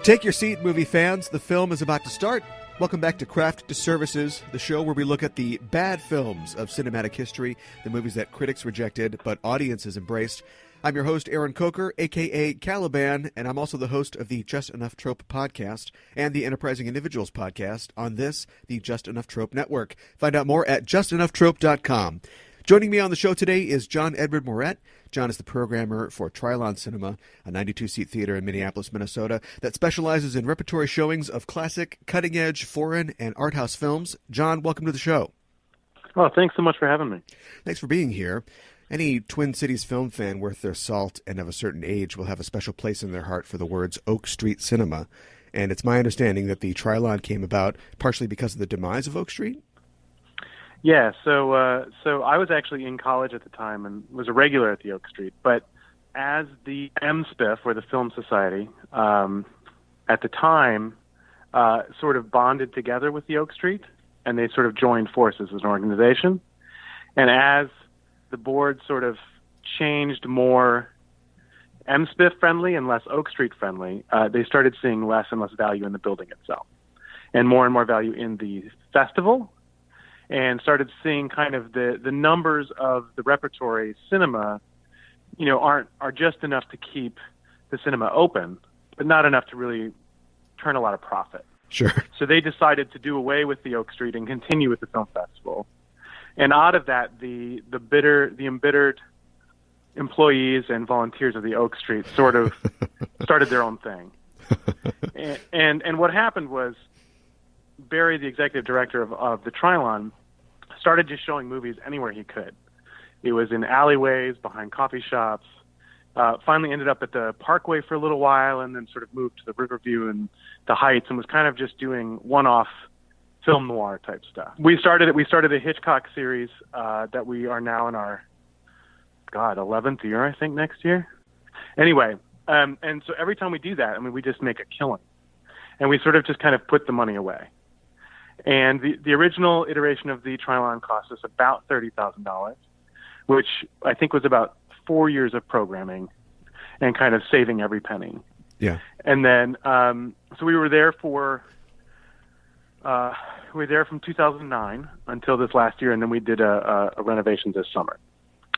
Take your seat, movie fans. The film is about to start. Welcome back to Craft to Services, the show where we look at the bad films of cinematic history, the movies that critics rejected but audiences embraced. I'm your host, Aaron Coker, a.k.a. Caliban, and I'm also the host of the Just Enough Trope podcast and the Enterprising Individuals podcast on this, the Just Enough Trope Network. Find out more at justenougghtrope.com. Joining me on the show today is John Edward Moret. John is the programmer for Trylon Cinema, a 92-seat theater in Minneapolis, Minnesota, that specializes in repertory showings of classic, cutting-edge, foreign, and art house films. John, welcome to the show. Oh, thanks so much for having me. Thanks for being here. Any Twin Cities film fan worth their salt and of a certain age will have a special place in their heart for the words Oak Street Cinema. And it's my understanding that the Trylon came about partially because of the demise of Oak Street? Yeah, so I was actually in college at the time and was a regular at the Oak Street. But as the MSPIF, or the Film Society, at the time, sort of bonded together with the Oak Street, and they sort of joined forces as an organization. And as the board sort of changed more MSPIF friendly and less Oak Street friendly, they started seeing less and less value in the building itself, and more value in the festival, and started seeing kind of the numbers of the repertory cinema, are just enough to keep the cinema open, but not enough to really turn a lot of profit. Sure. So they decided to do away with the Oak Street and continue with the film festival. And out of that, the embittered employees and volunteers of the Oak Street sort of started their own thing. And what happened was, Barry, the executive director of the Trylon, started just showing movies anywhere he could. It was in alleyways, behind coffee shops, finally ended up at the Parkway for a little while, and then sort of moved to the Riverview and the Heights, and was kind of just doing one-off film noir type stuff. We started a Hitchcock series that we are now in our 11th year, I think, next year. Anyway, and so every time we do that, we just make a killing, and we sort of just kind of put the money away. And the original iteration of the Trylon cost us about $30,000, which I think was about 4 years of programming and kind of saving every penny. Yeah. And then, so we were there from 2009 until this last year, and then we did a renovation this summer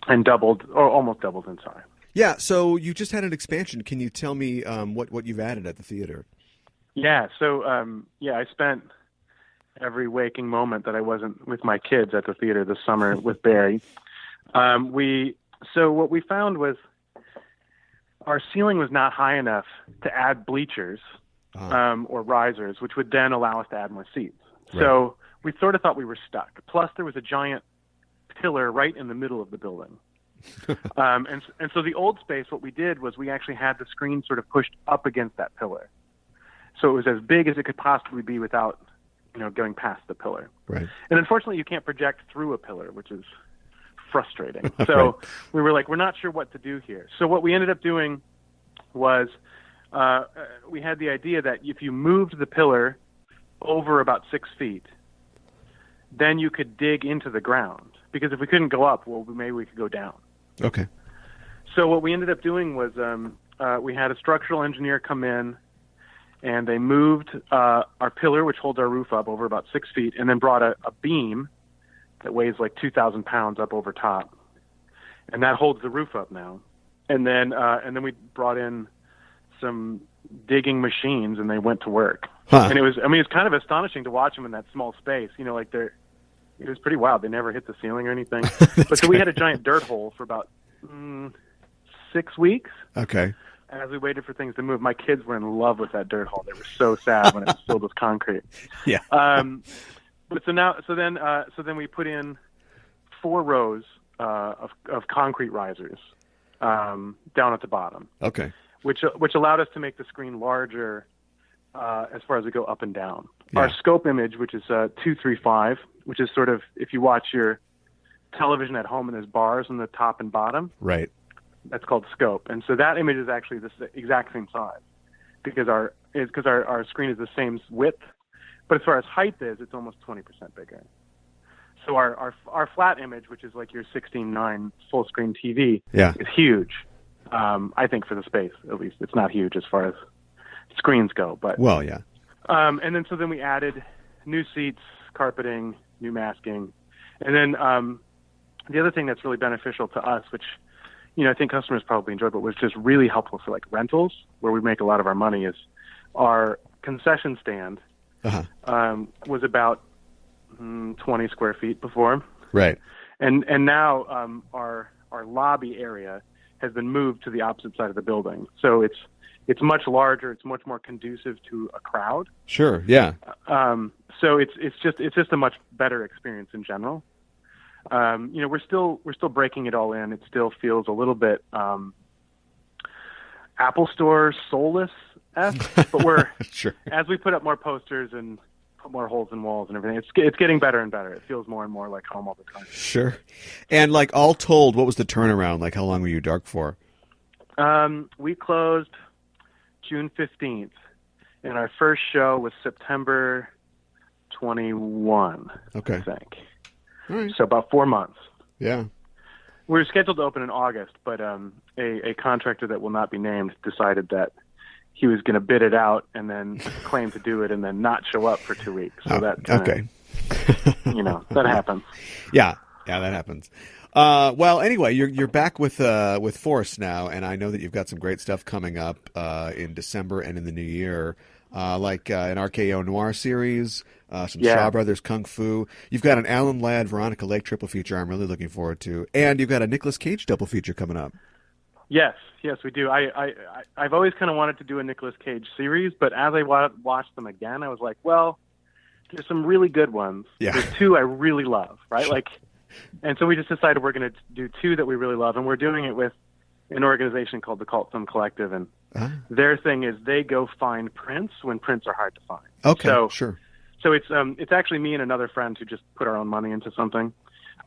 and almost doubled in size. Yeah, so you just had an expansion. Can you tell me what you've added at the theater? Yeah, so I spent every waking moment that I wasn't with my kids at the theater this summer with Barry. So what we found was our ceiling was not high enough to add bleachers or risers, which would then allow us to add more seats. Right. So we sort of thought we were stuck. Plus, there was a giant pillar right in the middle of the building. And so the old space, what we did was we actually had the screen sort of pushed up against that pillar. So it was as big as it could possibly be without, going past the pillar. Right. And unfortunately, you can't project through a pillar, which is frustrating. So Right. We were like, we're not sure what to do here. So what we ended up doing was we had the idea that if you moved the pillar over about 6 feet, then you could dig into the ground. Because if we couldn't go up, well, maybe we could go down. Okay. So what we ended up doing was we had a structural engineer come in, and they moved our pillar, which holds our roof up, over about 6 feet, and then brought a beam that weighs like 2,000 pounds up over top, and that holds the roof up now. And then we brought in some digging machines, and they went to work. Huh. And it's kind of astonishing to watch them in that small space. It was pretty wild. They never hit the ceiling or anything. But so we had a giant dirt hole for about 6 weeks. Okay. As we waited for things to move. My kids were in love with that dirt hole. They were so sad when it was filled with concrete. Yeah. But so then we put in 4 rows of concrete risers down at the bottom. Okay. Which allowed us to make the screen larger as far as we go up and down. Yeah. Our scope image, which is 235, which is sort of, if you watch your television at home and there's bars on the top and bottom. Right. That's called scope. And so that image is actually the exact same size because our screen is the same width, but as far as height is, it's almost 20% bigger. So our flat image, which is like your 16:9 full screen TV, yeah. is huge. I think for the space, at least, it's not huge as far as screens go. But well, yeah. And then we added new seats, carpeting, new masking, and then the other thing that's really beneficial to us, which I think customers probably enjoy, but was just really helpful for like rentals, where we make a lot of our money, is our concession stand was about 20 square feet before, right? And now our lobby area has been moved to the opposite side of the building, so it's much larger. It's much more conducive to a crowd. Sure, yeah. So it's just a much better experience in general. We're still breaking it all in. It still feels a little bit Apple Store soulless-esque, but we're sure. As we put up more posters and put more holes in walls and everything, it's getting better and better. It feels more and more like home all the time. Sure. And like all told, what was the turnaround? Like how long were you dark for? We closed June 15th, and our first show was September 21. Okay. I think. All right. So about 4 months. Yeah. We were scheduled to open in August, but a contractor that will not be named decided that he was going to bid it out and then claim to do it and then not show up for 2 weeks. So that kinda, that happens. Yeah, that happens. Well, anyway, you're back with Force now, and I know that you've got some great stuff coming up in December and in the new year, like an RKO Noir series, some Shaw Brothers Kung Fu. You've got an Alan Ladd, Veronica Lake triple feature I'm really looking forward to, and you've got a Nicolas Cage double feature coming up. Yes, we do. I've always kind of wanted to do a Nicolas Cage series, but as I watched them again, I was like, well, there's some really good ones. Yeah. There's two I really love, right? Like, and so we just decided we're going to do two that we really love, and we're doing it with an organization called the Cult Film Collective, and their thing is they go find prints when prints are hard to find. Okay, so, sure. So it's actually me and another friend who just put our own money into something,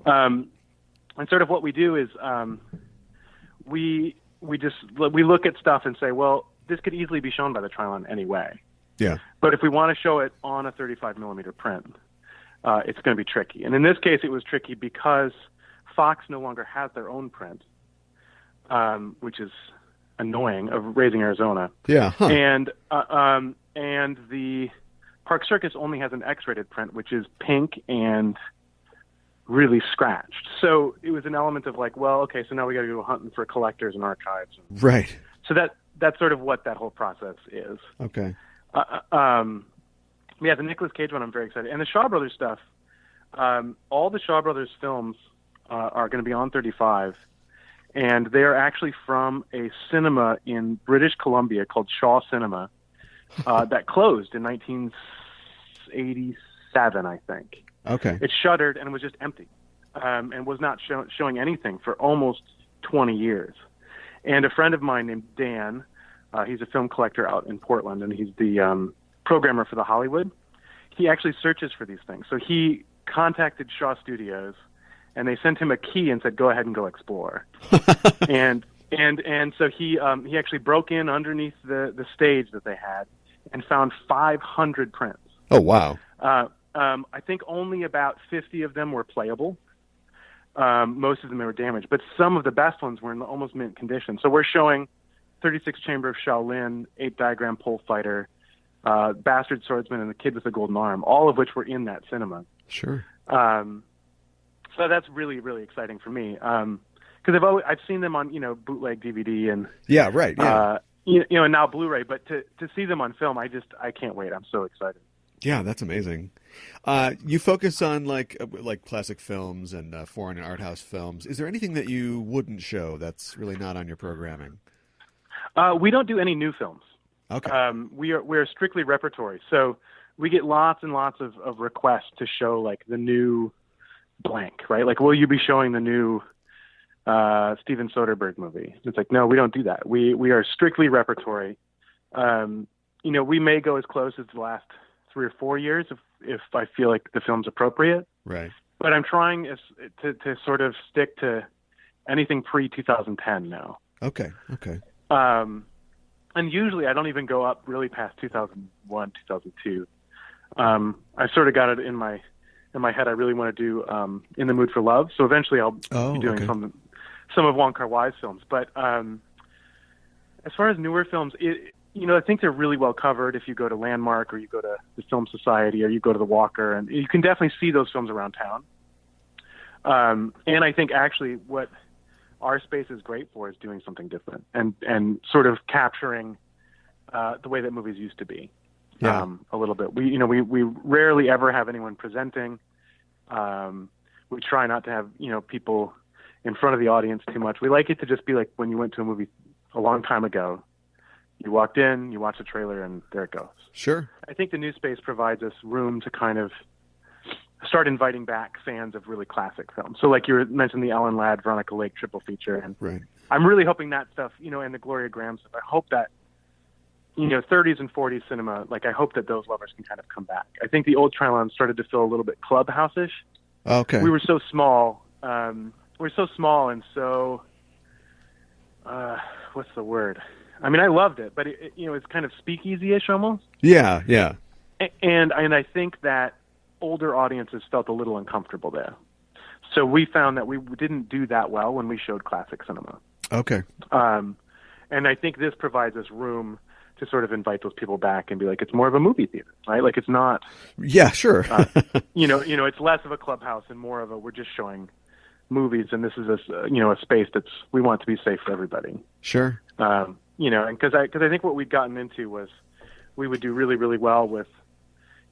and sort of what we do is we look at stuff and say, well, this could easily be shown by the Trylon anyway. Yeah. But if we want to show it on a 35 millimeter print, it's going to be tricky. And in this case, it was tricky because Fox no longer has their own print, which is annoying, of Raising Arizona. Yeah. Huh. And the Park Circus only has an X-rated print, which is pink and really scratched. So it was an element of like, well, okay, so now we got to go hunting for collectors and archives. Right. So that's sort of what that whole process is. Okay. Yeah, the Nicolas Cage one, I'm very excited. And the Shaw Brothers stuff, all the Shaw Brothers films are going to be on 35, and they are actually from a cinema in British Columbia called Shaw Cinema that closed in 1987, I think. Okay. It shuttered and was just empty, and was not showing anything for almost 20 years. And a friend of mine named Dan, he's a film collector out in Portland, and he's the programmer for the Hollywood. He actually searches for these things. So he contacted Shaw Studios, and they sent him a key and said, "Go ahead and go explore." and so he actually broke in underneath the stage that they had and found 500 prints. Oh wow! I think only about 50 of them were playable. Most of them were damaged, but some of the best ones were in almost mint condition. So we're showing 36 Chamber of Shaolin, 8 Diagram Pole Fighter, Bastard Swordsman, and The Kid with the Golden Arm, all of which were in that cinema. Sure. So that's really, really exciting for me. Because I've seen them on, bootleg DVD and right, yeah. And now Blu-ray, but to see them on film, I can't wait. I'm so excited. Yeah, that's amazing. You focus on like classic films and foreign and art house films. Is there anything that you wouldn't show that's really not on your programming? We don't do any new films. Okay. We're strictly repertory, so we get lots and lots of requests to show like the new blank, right? Like, will you be showing the new Steven Soderbergh movie? It's like, no, we don't do that. We are strictly repertory. We may go as close as the last 3 or 4 years if I feel like the film's appropriate. Right. But I'm trying to sort of stick to anything pre-2010 now. Okay. And usually I don't even go up really past 2001, 2002. I sort of got it in my head. I really want to do In the Mood for Love. So eventually I'll be doing some of Wong Kar-wai's films. But as far as newer films, I think they're really well covered if you go to Landmark or you go to the Film Society or you go to the Walker, and you can definitely see those films around town. And I think actually what our space is great for is doing something different and sort of capturing the way that movies used to be. Yeah. A little bit. We rarely ever have anyone presenting. We try not to have, people in front of the audience too much. We like it to just be like when you went to a movie a long time ago. You walked in, you watched the trailer, and there it goes. Sure. I think the new space provides us room to kind of start inviting back fans of really classic films. So like you mentioned the Ellen Ladd, Veronica Lake triple feature. And right. I'm really hoping that stuff, and the Gloria Graham stuff, I hope that, 30s and 40s cinema, like I hope that those lovers can kind of come back. I think the old Trylon started to feel a little bit clubhouse-ish. Okay. We were so small. We're so small and so, what's the word? I mean, I loved it, but it's kind of speakeasy-ish almost. Yeah, yeah. And I think that older audiences felt a little uncomfortable there. So we found that we didn't do that well when we showed classic cinema. Okay. And I think this provides us room to sort of invite those people back and be like, it's more of a movie theater, right? Like it's not. Yeah, sure. It's less of a clubhouse and more of a we're just showing movies, and this is a space we want to be safe for everybody. Sure. And because I think what we'd gotten into was we would do really, really well with,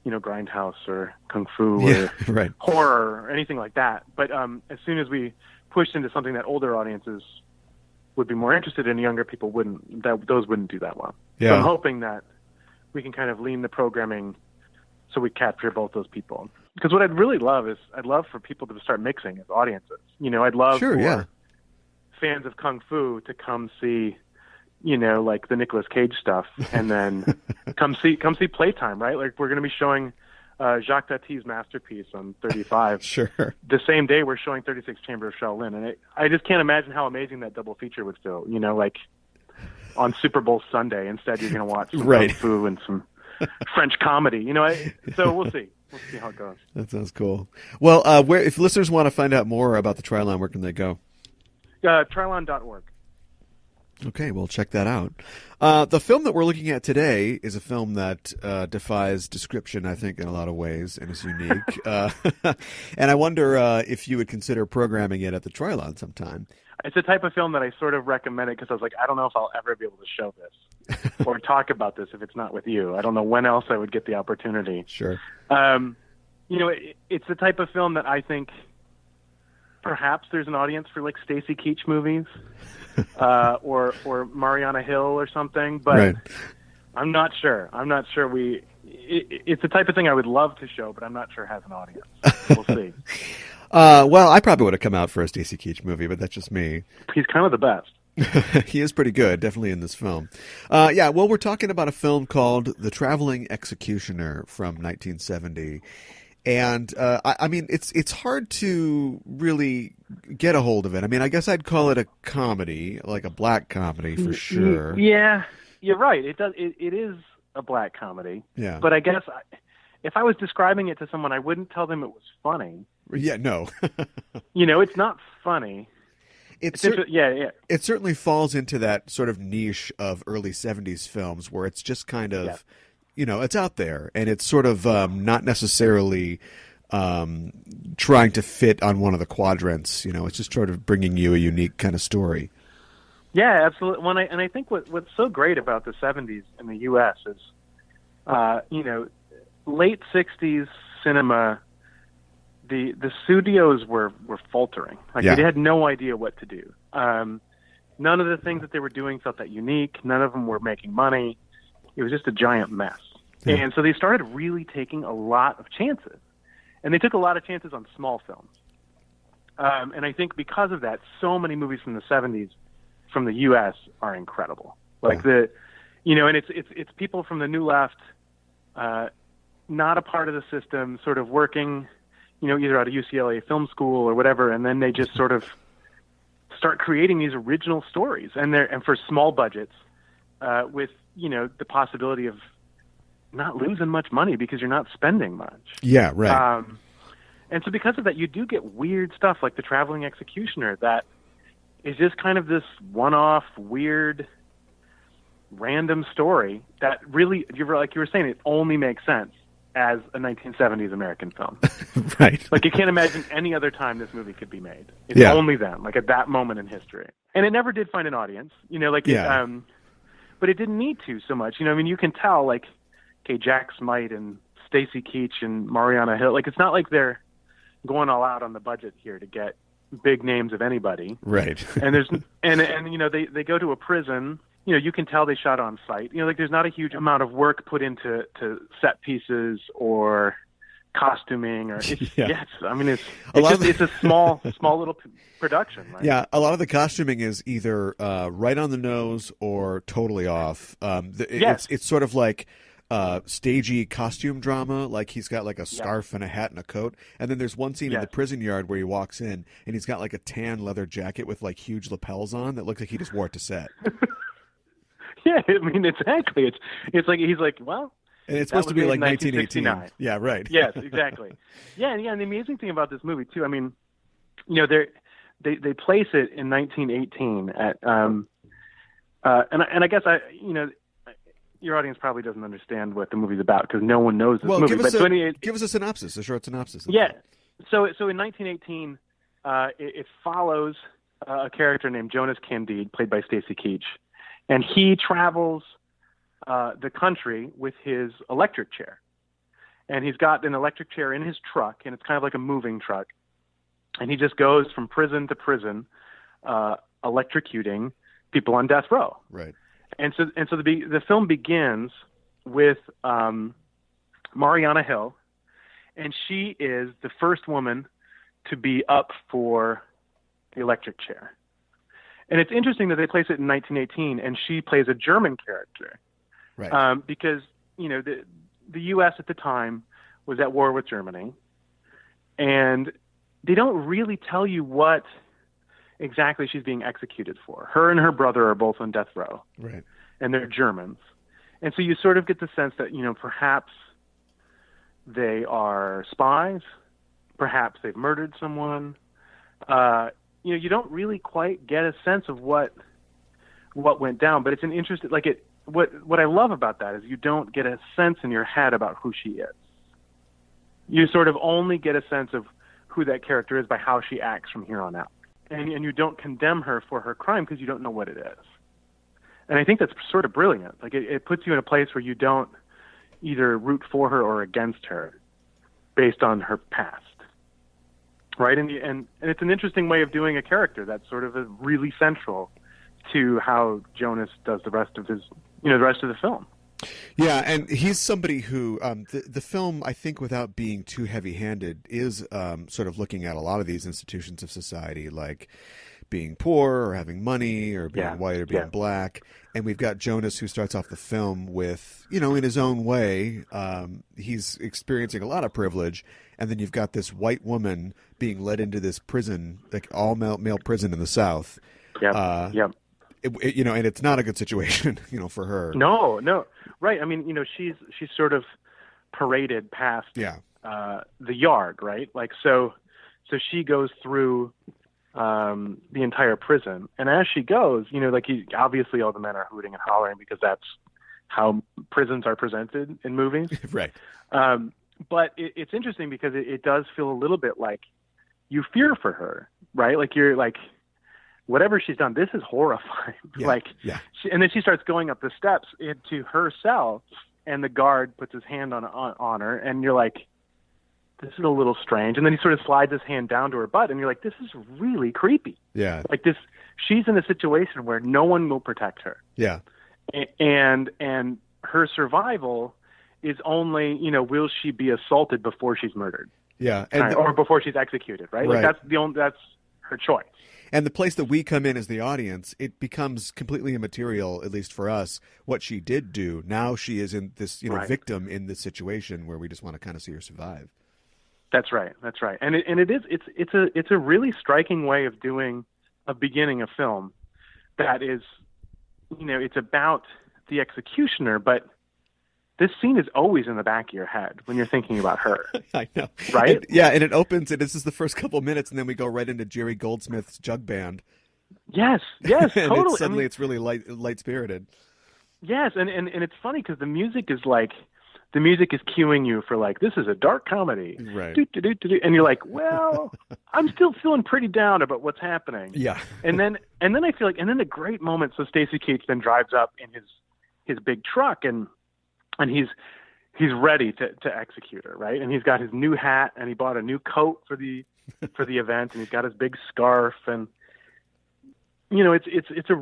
Grindhouse or Kung Fu or right. horror or anything like that. But as soon as we pushed into something that older audiences would be more interested in, younger people those wouldn't do that well. Yeah. So I'm hoping that we can kind of lean the programming so we capture both those people. Because what I'd really love is I'd love for people to start mixing as audiences. I'd love for fans of Kung Fu to come see, like the Nicolas Cage stuff, and then come see Playtime, right? Like we're going to be showing Jacques Tati's masterpiece on 35. Sure. The same day we're showing 36 Chamber of Shaolin, and I just can't imagine how amazing that double feature would feel. Like on Super Bowl Sunday, instead you're going to watch some Kung Fu and some French comedy. So we'll see. We'll see how it goes. That sounds cool. Well, if listeners want to find out more about the Trylon, where can they go? Trylon.org. Okay, we'll check that out. The film that we're looking at today is a film that defies description, I think, in a lot of ways, and is unique. And I wonder if you would consider programming it at the Trylon sometime. It's a type of film that I sort of recommend it because I was like, I don't know if I'll ever be able to show this or talk about this if it's not with you. I don't know when else I would get the opportunity. Sure. It's the type of film that I think perhaps there's an audience for like Stacy Keach movies. Or Marianna Hill or something, but right. I'm not sure. It's the type of thing I would love to show, but I'm not sure it has an audience. We'll see. Well, I probably would have come out for a Stacy Keach movie, but that's just me. He's kind of the best. He is pretty good, definitely in this film. We're talking about a film called The Traveling Executioner from 1970. And I mean, it's hard to really get a hold of it. I mean, I guess I'd call it a comedy, like a black comedy for sure. Yeah, you're right. It does. It is a black comedy. Yeah. But I guess if I was describing it to someone, I wouldn't tell them it was funny. Yeah. No. It's not funny. It certainly falls into that sort of niche of early 70s films where it's just kind of. Yeah. It's out there, and it's sort of not necessarily trying to fit on one of the quadrants. It's just sort of bringing you a unique kind of story. Yeah, absolutely. And I think what's so great about the 70s in the U.S. is, late 60s cinema, the studios were faltering. Like they had no idea what to do. None of the things that they were doing felt that unique. None of them were making money. It was just a giant mess. Yeah. And so they started really taking a lot of chances. And they took a lot of chances on small films. And I think because of that, so many movies from the 70s from the U.S. are incredible. Like and it's people from the New Left, not a part of the system, sort of working, either out of UCLA film school or whatever, and then they just sort of start creating these original stories. And for small budgets, with the possibility of not losing much money because you're not spending much. Yeah, right. And so because of that, you do get weird stuff like The Traveling Executioner that is just kind of this one-off weird, random story that really, like you were saying, it only makes sense as a 1970s American film. Right. Like, you can't imagine any other time this movie could be made. It's Yeah. only then, like at that moment in history. And it never did find an audience, Yeah. but it didn't need to so much. You can tell, like, okay, Jack Smite and Stacy Keach and Marianna Hill, like, it's not like they're going all out on the budget here to get big names of anybody. Right. And there's they go to a prison. You can tell they shot on site. Like, there's not a huge amount of work put into set pieces or costuming, or it's a small little production, right? Yeah, a lot of the costuming is either right on the nose or totally off. It's sort of like stagey costume drama, like he's got like a scarf and a hat and a coat, and then there's one scene in the prison yard where he walks in and he's got like a tan leather jacket with like huge lapels on that looks like he just wore it to set. Yeah, exactly. It's like he's like, well, and it's supposed to be like 1918. Yeah, right. Yes, exactly. And the amazing thing about this movie too, they place it in 1918 at and I guess your audience probably doesn't understand what the movie's about because no one knows this movie. Give us a synopsis, a short synopsis. Yeah. So in 1918, it follows a character named Jonas Candide, played by Stacy Keach, and he travels the country with his electric chair. And he's got an electric chair in his truck, and it's kind of like a moving truck. And he just goes from prison to prison, electrocuting people on death row. Right. And so the film begins with Marianna Hill, and she is the first woman to be up for the electric chair. And it's interesting that they place it in 1918, and she plays a German character, right? Because the U.S. at the time was at war with Germany, and they don't really tell you what exactly she's being executed for. Her and her brother are both on death row, right? And they're Germans, and so you sort of get the sense that perhaps they are spies, perhaps they've murdered someone. You don't really quite get a sense of what went down, but it's an interesting, what I love about that is you don't get a sense in your head about who she is. You sort of only get a sense of who that character is by how she acts from here on out. And you don't condemn her for her crime because you don't know what it is. And I think that's sort of brilliant. Like, it puts you in a place where you don't either root for her or against her based on her past. Right, and it's an interesting way of doing a character that's sort of really central to how Jonas does the rest of his, the rest of the film. Yeah, and he's somebody who the film, I think, without being too heavy-handed, is sort of looking at a lot of these institutions of society, like being poor or having money or being white or being black. And we've got Jonas, who starts off the film with, in his own way, he's experiencing a lot of privilege. And then you've got this white woman being led into this prison, like all male prison in the South. Yep. And it's not a good situation, for her. No. Right. She's sort of paraded past the yard, right? Like, so she goes through the entire prison. And as she goes, obviously all the men are hooting and hollering because that's how prisons are presented in movies. Right. But it's interesting because it does feel a little bit like you fear for her, right? Like, you're like, whatever she's done, this is horrifying. Yeah. And then she starts going up the steps into her cell, and the guard puts his hand on her, and you're like, this is a little strange. And then he sort of slides his hand down to her butt, and you're like, this is really creepy. Yeah. Like, she's in a situation where no one will protect her. Yeah. And her survival is only, will she be assaulted before she's murdered? Yeah. Or before she's executed, right? Like, that's her choice. And the place that we come in as the audience, it becomes completely immaterial, at least for us, what she did do. Now she is in this, victim in this situation where we just want to kind of see her survive. That's right. And it's a really striking way of doing a beginning of film that is, it's about the executioner, but this scene is always in the back of your head when you're thinking about her. I know. Right? And it opens, and this is the first couple minutes, and then we go right into Jerry Goldsmith's Jug Band. Yes, and totally. Suddenly it's really light-spirited. Yes, and it's funny because the music is cueing you for like, this is a dark comedy, right? And you're like, well, I'm still feeling pretty down about what's happening. Yeah, and then I feel like, and then the great moment. So Stacy Keach then drives up in his big truck, and he's ready to execute her, right? And he's got his new hat, and he bought a new coat for the event, and he's got his big scarf, and it's a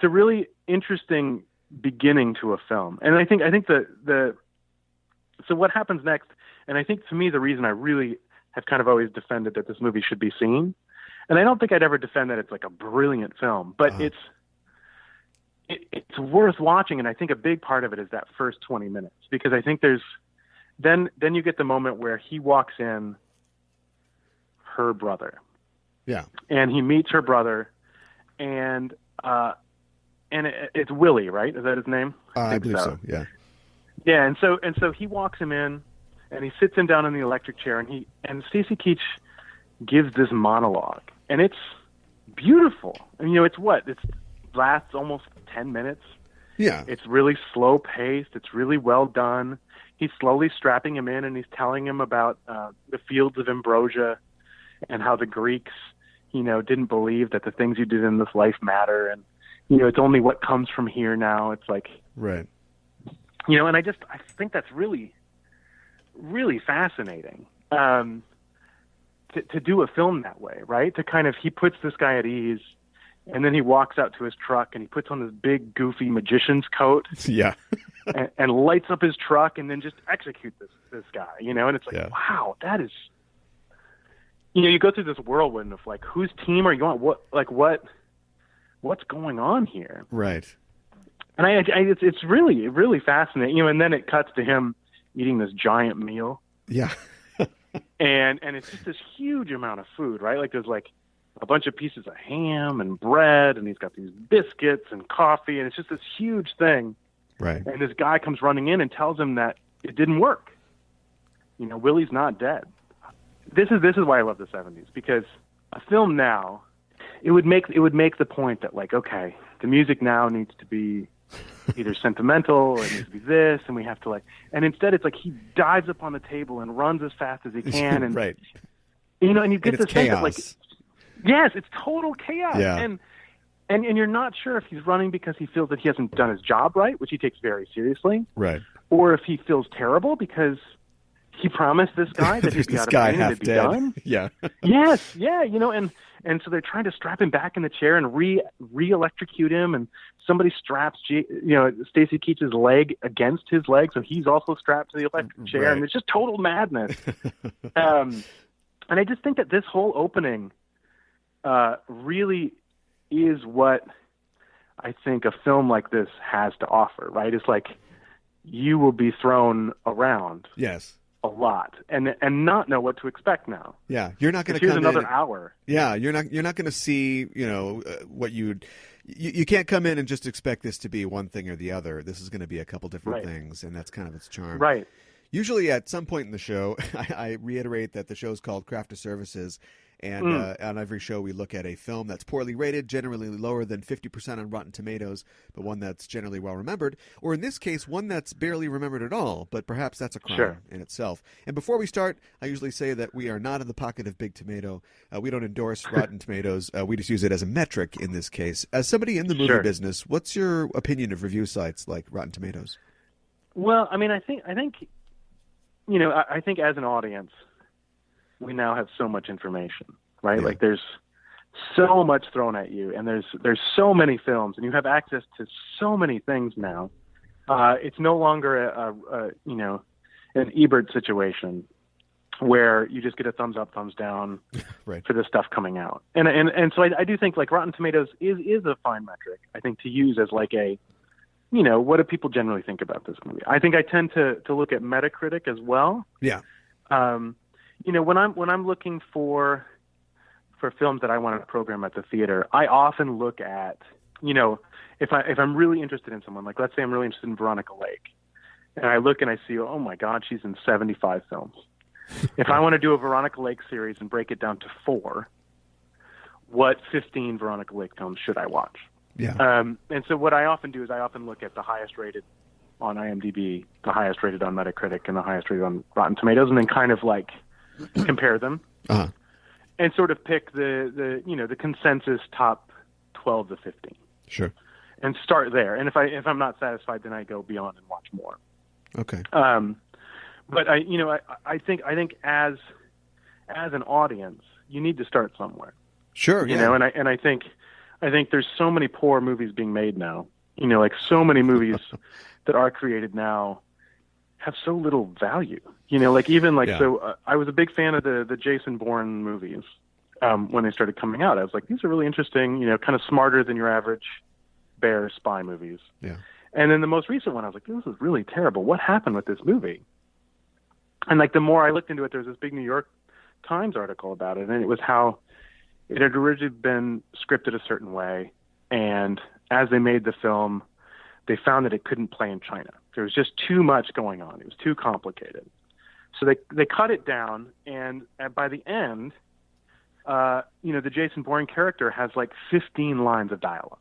really interesting beginning to a film. And I think so what happens next, and I think to me the reason I really have kind of always defended that this movie should be seen, and I don't think I'd ever defend that it's like a brilliant film, but it's worth watching, and I think a big part of it is that first 20 minutes, because I think there's then you get the moment where he walks in her brother. Yeah. And he meets her brother, and it's Willie, right? Is that his name? I believe so. Yeah. Yeah, and so he walks him in, and he sits him down in the electric chair, and Stacy Keach gives this monologue, and it's beautiful. And it lasts almost 10 minutes. Yeah. It's really slow paced. It's really well done. He's slowly strapping him in, and he's telling him about the fields of ambrosia and how the Greeks, didn't believe that the things you did in this life matter, and it's only what comes from here now. It's like, right. And I think that's really, really fascinating to do a film that way, right? To kind of, he puts this guy at ease, and then he walks out to his truck, and he puts on this big, goofy magician's coat. Yeah. and lights up his truck, and then just execute this guy, and it's like, wow, that is, you go through this whirlwind of like, whose team are you on? What's going on here? Right. And it's really, really fascinating, and then it cuts to him eating this giant meal. Yeah. and it's just this huge amount of food, right? Like there's like a bunch of pieces of ham and bread, and he's got these biscuits and coffee, and it's just this huge thing. Right. And this guy comes running in and tells him that it didn't work. Willie's not dead. This is why I love the 70s, because a film now, it would make the point that like, okay, the music now needs to be either sentimental or it needs to be this, and we have to and instead it's like he dives up on the table and runs as fast as he can, and right. And you get this sense chaos. of like, yes, it's total chaos. Yeah. And you're not sure if he's running because he feels that he hasn't done his job right, which he takes very seriously. Right. Or if he feels terrible because he promised this guy that he'd be out of pain and it'd be done. Yeah. Yes, yeah, and so they're trying to strap him back in the chair and re-electrocute him, and somebody straps Stacy Keach's leg against his leg, so he's also strapped to the electric chair, right. and it's just total madness. And I just think that this whole opening really is what I think a film like this has to offer, right? It's like you will be thrown around. Yes. A lot, and not know what to expect now. Yeah, you're not going to come another in, hour. Yeah, you're not going to see what you can't come in and just expect this to be one thing or the other. This is going to be a couple different things, and that's kind of its charm. Right. Usually, at some point in the show, I reiterate that the show is called Craft of Services. And on every show, we look at a film that's poorly rated, generally lower than 50% on Rotten Tomatoes, but one that's generally well remembered. Or in this case, one that's barely remembered at all, but perhaps that's a crime in itself. And before we start, I usually say that we are not in the pocket of Big Tomato. We don't endorse Rotten Tomatoes. We just use it as a metric in this case. As somebody in the movie business, what's your opinion of review sites like Rotten Tomatoes? Well, I mean, I think as an audience, we now have so much information, right? Yeah. Like there's so much thrown at you, and there's so many films, and you have access to so many things now. It's no longer an Ebert situation where you just get a thumbs up, thumbs down right. for the stuff coming out. And so I do think like Rotten Tomatoes is a fine metric, I think, to use as like a, what do people generally think about this movie? I think I tend to look at Metacritic as well. Yeah. When I'm looking for films that I want to program at the theater, I often look at, if I'm really interested in someone, like let's say I'm really interested in Veronica Lake, and I look and I see, oh my God, she's in 75 films. If I want to do a Veronica Lake series and break it down to 4, what 15 Veronica Lake films should I watch? Yeah. And so what I often do is I often look at the highest rated on IMDb, the highest rated on Metacritic, and the highest rated on Rotten Tomatoes, and then kind of like compare them and sort of pick the consensus top 12 to 15. Sure. And start there. And if I'm not satisfied, then I go beyond and watch more. Okay. But I think as an audience, you need to start somewhere. Sure. You know, and I think there's so many poor movies being made now. You know, like so many movies that are created now have so little value. You know, like even like so. I was a big fan of the Jason Bourne movies when they started coming out. I was like, these are really interesting. You know, kind of smarter than your average bear spy movies. Yeah. And then the most recent one, I was like, this is really terrible. What happened with this movie? And like the more I looked into it, there was this big New York Times article about it, and it was how it had originally been scripted a certain way, and as they made the film, they found that it couldn't play in China. There was just too much going on. It was too complicated. So they cut it down, and by the end, the Jason Bourne character has like 15 lines of dialogue.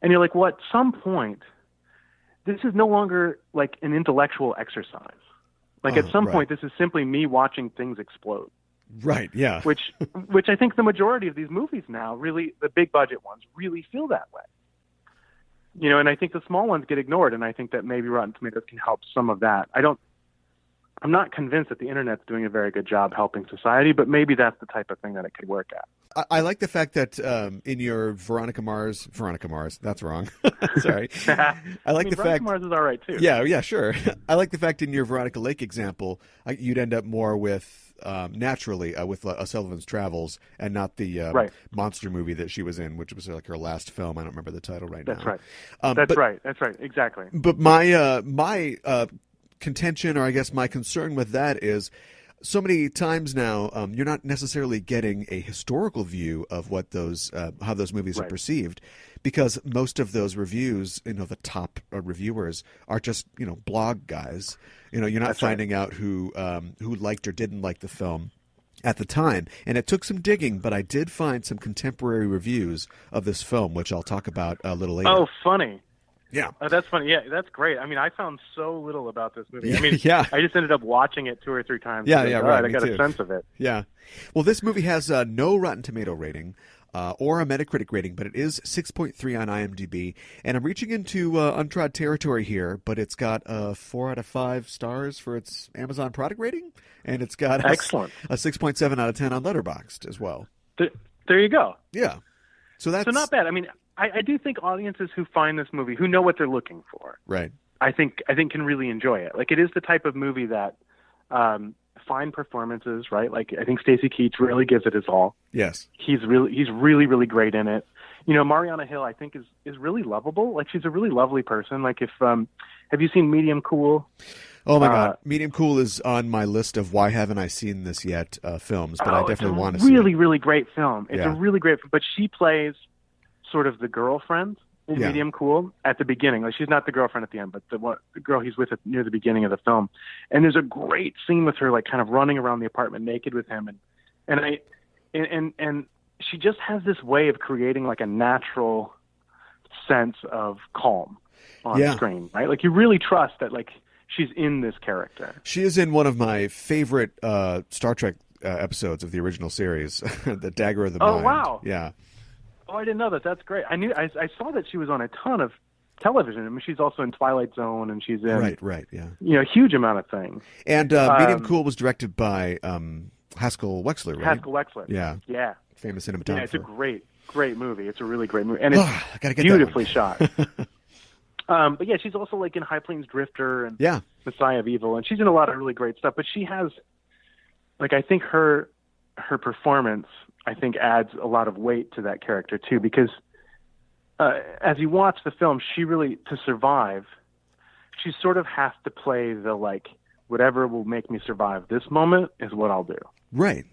And you're like, well, at some point, this is no longer like an intellectual exercise. Like at some point, this is simply me watching things explode. Right, yeah. Which I think the majority of these movies now, really, the big budget ones, really feel that way. You know, and I think the small ones get ignored, and I think that maybe Rotten Tomatoes can help some of that. I'm not convinced that the internet's doing a very good job helping society, but maybe that's the type of thing that it could work at. I like the fact that in your Veronica Mars, that's wrong. Sorry. I like the Veronica fact Mars is all right too. Yeah, sure. I like the fact in your Veronica Lake example, you'd end up more with naturally with Sullivans Travels and not the monster movie that she was in, which was like her last film. I don't remember the title right now. That's right. That's right. Exactly. But my contention, or I guess my concern with that is, so many times now, you're not necessarily getting a historical view of what those how those movies are perceived, because most of those reviews, the top reviewers are just blog guys. You're not finding out who liked or didn't like the film at the time. And it took some digging, but I did find some contemporary reviews of this film, which I'll talk about a little later. Oh, funny. Yeah. Oh, that's funny. Yeah, that's great. I mean, I found so little about this movie. I mean, yeah. I just ended up watching it 2 or 3 times. Yeah, right. I got a sense of it. Yeah. Well, this movie has no Rotten Tomato rating or a Metacritic rating, but it is 6.3 on IMDb. And I'm reaching into untrod territory here, but it's got 4 out of 5 stars for its Amazon product rating, and it's got excellent a 6.7 out of 10 on Letterboxd as well. There you go. Yeah. So not bad. I mean, I do think audiences who find this movie, who know what they're looking for, right? I think can really enjoy it. Like, it is the type of movie that fine performances, right? Like, I think Stacy Keach really gives it his all. Yes, he's really great in it. Marianna Hill, I think is really lovable. Like, she's a really lovely person. Like, if have you seen Medium Cool? Oh my God, Medium Cool is on my list of why haven't I seen this yet films, but I definitely want to see it. Really great film. It's a really great film, but she plays sort of the girlfriend in Medium Cool at the beginning. Like, she's not the girlfriend at the end, but the girl he's with near the beginning of the film. And there's a great scene with her, like, kind of running around the apartment naked with him, and she just has this way of creating like a natural sense of calm on screen, right? Like, you really trust that, like, she's in this character. She is in one of my favorite Star Trek episodes of the original series, the Dagger of the Mind. Oh, wow. Yeah. Oh, I didn't know that. That's great. I saw that she was on a ton of television. I mean, she's also in Twilight Zone, and she's in right, yeah. A huge amount of things. And Medium Cool was directed by Haskell Wexler, right? Haskell Wexler. Yeah. Famous cinematographer. Yeah, it's a great movie. It's a really great movie, and it's beautifully shot. But yeah, she's also like in High Plains Drifter and Messiah of Evil, and she's in a lot of really great stuff. But she has, like, I think her performance, I think, adds a lot of weight to that character too, because as you watch the film, she really, to survive, she sort of has to play the, like, whatever will make me survive this moment is what I'll do. Right.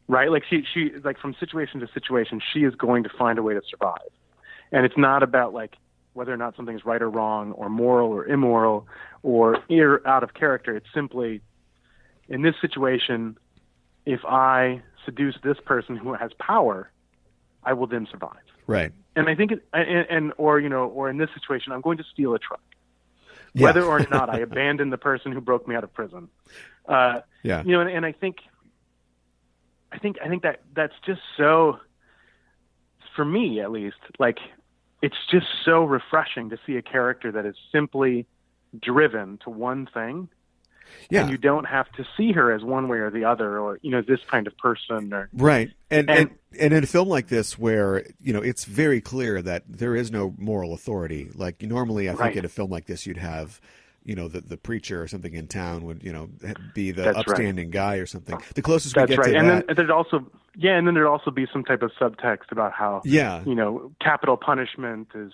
Like, she like, from situation to situation, she is going to find a way to survive. And it's not about, like, whether or not something's right or wrong or moral or immoral or out of character. It's simply, in this situation, if I seduce this person who has power, I will then survive. Right. and I think, or in this situation, I'm going to steal a truck, Yeah. whether or not I abandon the person who broke me out of prison. Yeah. And I think that's just so, for me at least, like, it's just so refreshing to see a character that is simply driven to one thing. Yeah. And you don't have to see her as one way or the other, or, this kind of person. Or, right. And in a film like this where, it's very clear that there is no moral authority. Like, normally I think in a film like this you'd have, the preacher or something in town would, be the That's upstanding guy or something. The closest That's we get right. to And that. then there'd also be some type of subtext about how, capital punishment is,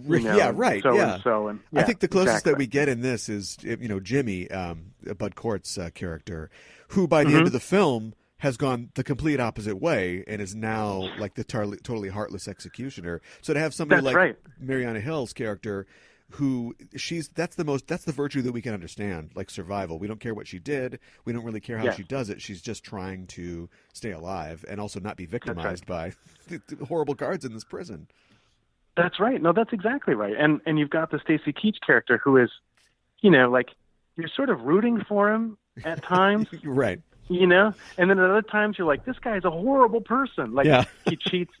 Yeah, right. So yeah. and so. And I think the closest exactly. that we get in this is, Jimmy, Bud Cort's character, who by the end of the film has gone the complete opposite way and is now like the totally heartless executioner. So to have somebody like Marianna Hill's character, who that's the virtue that we can understand, like survival. We don't care what she did. We don't really care how she does it. She's just trying to stay alive and also not be victimized by the horrible guards in this prison. That's right. No, that's exactly right. And you've got the Stacy Keach character who is, like, you're sort of rooting for him at times. Right. And then at other times you're like, this guy's a horrible person. Like, he cheats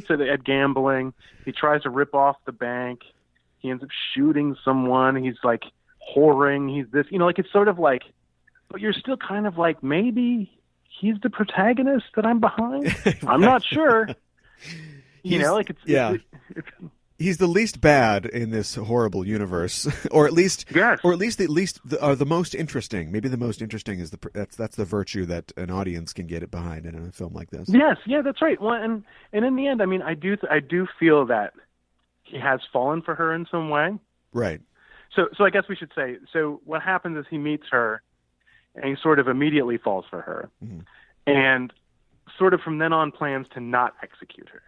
at gambling. He tries to rip off the bank. He ends up shooting someone. He's like whoring. He's this, like, it's sort of like, but you're still kind of like, maybe he's the protagonist that I'm behind. I'm not sure. He's the least bad in this horrible universe, or at least the most interesting. Maybe the most interesting is that's the virtue that an audience can get it behind in a film like this. Yes, yeah, that's right. Well, and in the end, I mean, I do feel that he has fallen for her in some way. Right. So I guess we should say. So what happens is he meets her, and he sort of immediately falls for her, and sort of from then on plans to not execute her.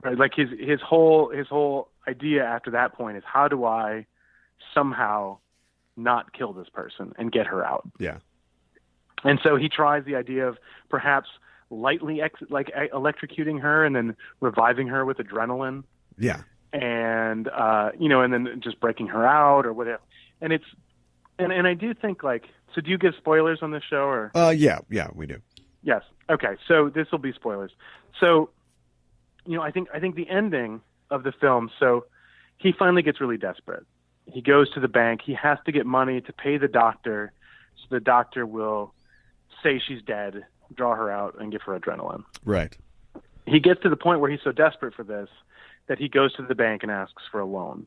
Right, like his whole idea after that point is, how do I somehow not kill this person and get her out? Yeah. And so he tries the idea of perhaps lightly electrocuting her and then reviving her with adrenaline. Yeah. And and then just breaking her out or whatever. And it's and I do think, like, so do you give spoilers on this show or? Yeah, we do. Yes. Okay. So this will be spoilers. So, I think the ending of the film, so he finally gets really desperate. He goes to the bank. He has to get money to pay the doctor, so the doctor will say she's dead, draw her out, and give her adrenaline. Right. He gets to the point where he's so desperate for this that he goes to the bank and asks for a loan.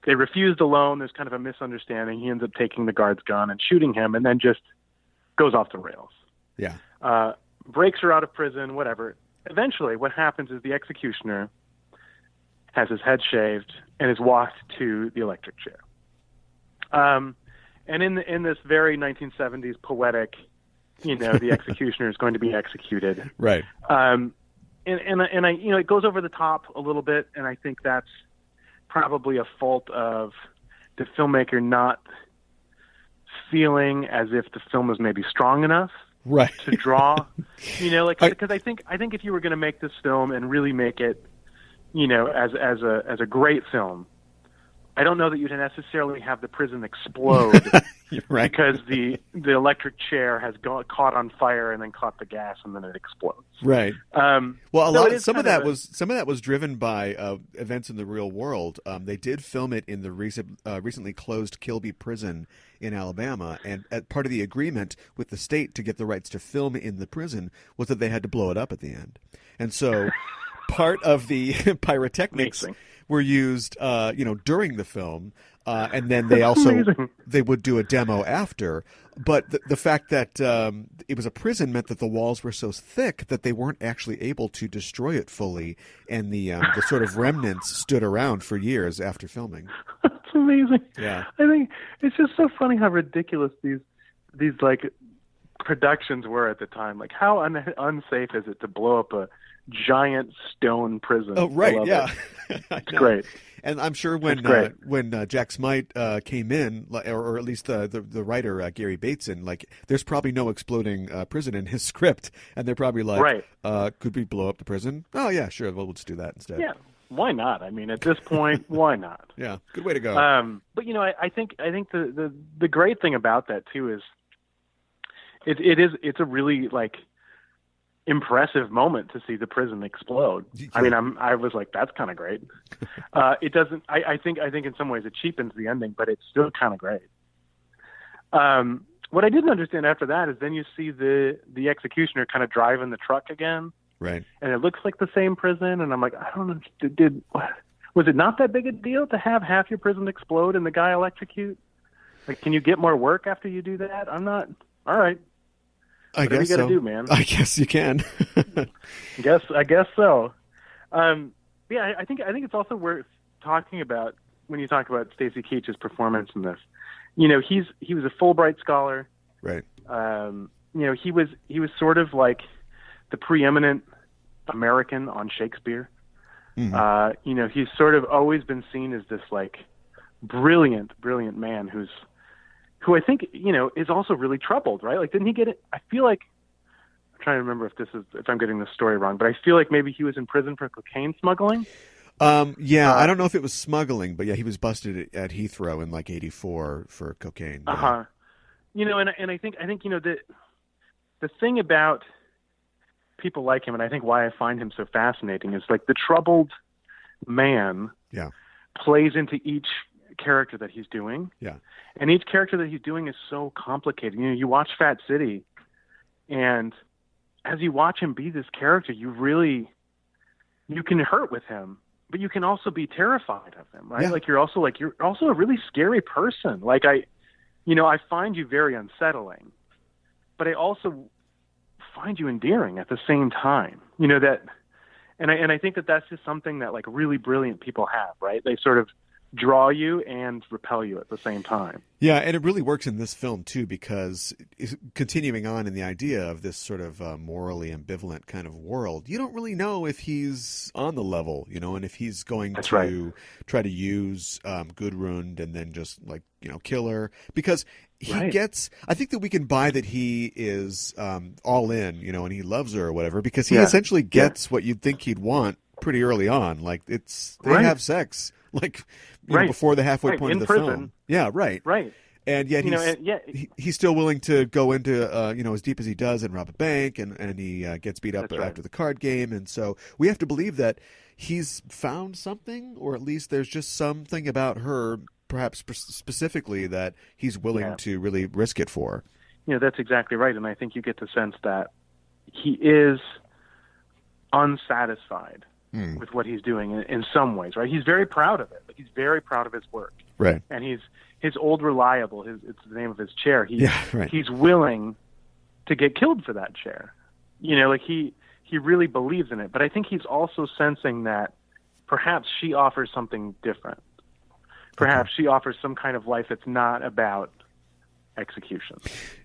They refuse the loan. There's kind of a misunderstanding. He ends up taking the guard's gun and shooting him, and then just goes off the rails. Yeah. Breaks her out of prison, whatever. Eventually, what happens is the executioner has his head shaved and is walked to the electric chair. And in this very 1970s poetic, the executioner is going to be executed. Right. And it goes over the top a little bit, and I think that's probably a fault of the filmmaker not feeling as if the film was maybe strong enough. Right. To draw, because I think if you were going to make this film and really make it, as a great film, I don't know that you'd necessarily have the prison explode. Right. Because the electric chair has caught on fire and then caught the gas and then it explodes. Right. Some of that was driven by events in the real world. They did film it in the recently closed Kilby prison in Alabama, and part of the agreement with the state to get the rights to film in the prison was that they had to blow it up at the end. And so part of the pyrotechnics were used during the film. And then they would do a demo after. But the fact that it was a prison meant that the walls were so thick that they weren't actually able to destroy it fully, and the sort of remnants stood around for years after filming. That's amazing. Yeah, I think it's just so funny how ridiculous these like productions were at the time. Like, how unsafe is it to blow up a giant stone prison? Oh, right, yeah. It's great. And I'm sure when Jack Smite came in, or at least the writer Gary Bateson, like, there's probably no exploding prison in his script, and they're probably like, could we blow up the prison? Oh yeah, sure. Well, let's do that instead. Yeah, why not? I mean, at this point, why not? Yeah, good way to go. But I think the great thing about that too is it's a really like impressive moment to see the prison explode. I mean, I was like, that's kind of great. It doesn't. I think in some ways it cheapens the ending, but it's still kind of great. What I didn't understand after that is then you see the executioner kind of driving the truck again, right? And it looks like the same prison, and I'm like, I don't know. Was it not that big a deal to have half your prison explode and the guy electrocute? Like, can you get more work after you do that? I'm not. All right. I guess you gotta so. do, man. I guess you can. I guess so. Yeah, I think it's also worth talking about when you talk about Stacy Keach's performance in this. He was a Fulbright scholar. Right. He was sort of like the preeminent American on Shakespeare. Mm-hmm. He's sort of always been seen as this like brilliant man who I think, is also really troubled, right? Like, didn't he get it? I feel like, I'm trying to remember if I'm getting this story wrong, but I feel like maybe he was in prison for cocaine smuggling. Yeah, I don't know if it was smuggling, but yeah, he was busted at Heathrow in like '84 for cocaine. Yeah. And I think the thing about people like him, and I think why I find him so fascinating, is like the troubled man plays into each character that he's doing. Yeah. And each character that he's doing is so complicated. You watch Fat City, and as you watch him be this character, you can hurt with him, but you can also be terrified of him, right? Yeah. Like you're also a really scary person. Like I find you very unsettling, but I also find you endearing at the same time. And I think that that's just something that like really brilliant people have, right? They sort of draw you and repel you at the same time. Yeah, and it really works in this film too, because continuing on in the idea of this sort of morally ambivalent kind of world, you don't really know if he's on the level, and if he's going to try to use Gudrun and then just like kill her, because he gets. I think that we can buy that he is all in, and he loves her or whatever, because he essentially gets what you'd think he'd want pretty early on. Like they have sex. Like, before the halfway point of the prison. film. Yeah, right. Right. And yet he's still willing to go into, as deep as he does and rob a bank, and he gets beat up after the card game. And so we have to believe that he's found something, or at least there's just something about her, perhaps specifically, that he's willing to really risk it for. That's exactly right. And I think you get the sense that he is unsatisfied with what he's doing in some ways, right? He's very proud of it. He's very proud of his work. Right. And his old reliable, it's the name of his chair. He's willing to get killed for that chair. He really believes in it. But I think he's also sensing that perhaps she offers something different. Perhaps she offers some kind of life that's not about execution.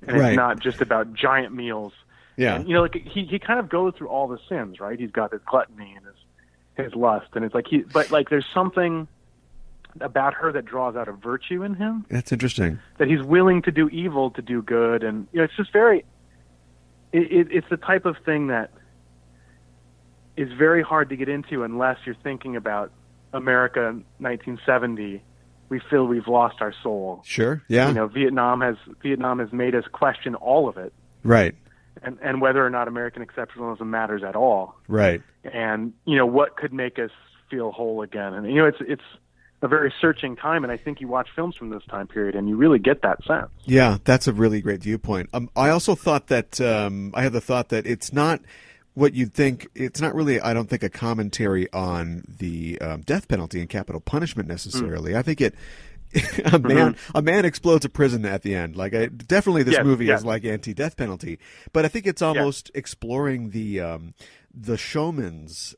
And it's not just about giant meals. Yeah. And, he kind of goes through all the sins, right? He's got his gluttony and his lust, and it's like there's something about her that draws out a virtue in him. That's interesting. That he's willing to do evil to do good, and it's just it's the type of thing that is very hard to get into unless you're thinking about America 1970. We feel we've lost our soul. Sure. Yeah. Vietnam has made us question all of it. Right. And whether or not American exceptionalism matters at all. Right. And, what could make us feel whole again. And, it's a very searching time, and I think you watch films from this time period and you really get that sense. Yeah, that's a really great viewpoint. I also thought that, I had the thought that it's not what you'd think. It's not really, I don't think, a commentary on the death penalty and capital punishment necessarily. I think a man explodes a prison at the end. Like, definitely this movie is like anti-death penalty, but I think it's almost exploring the showman's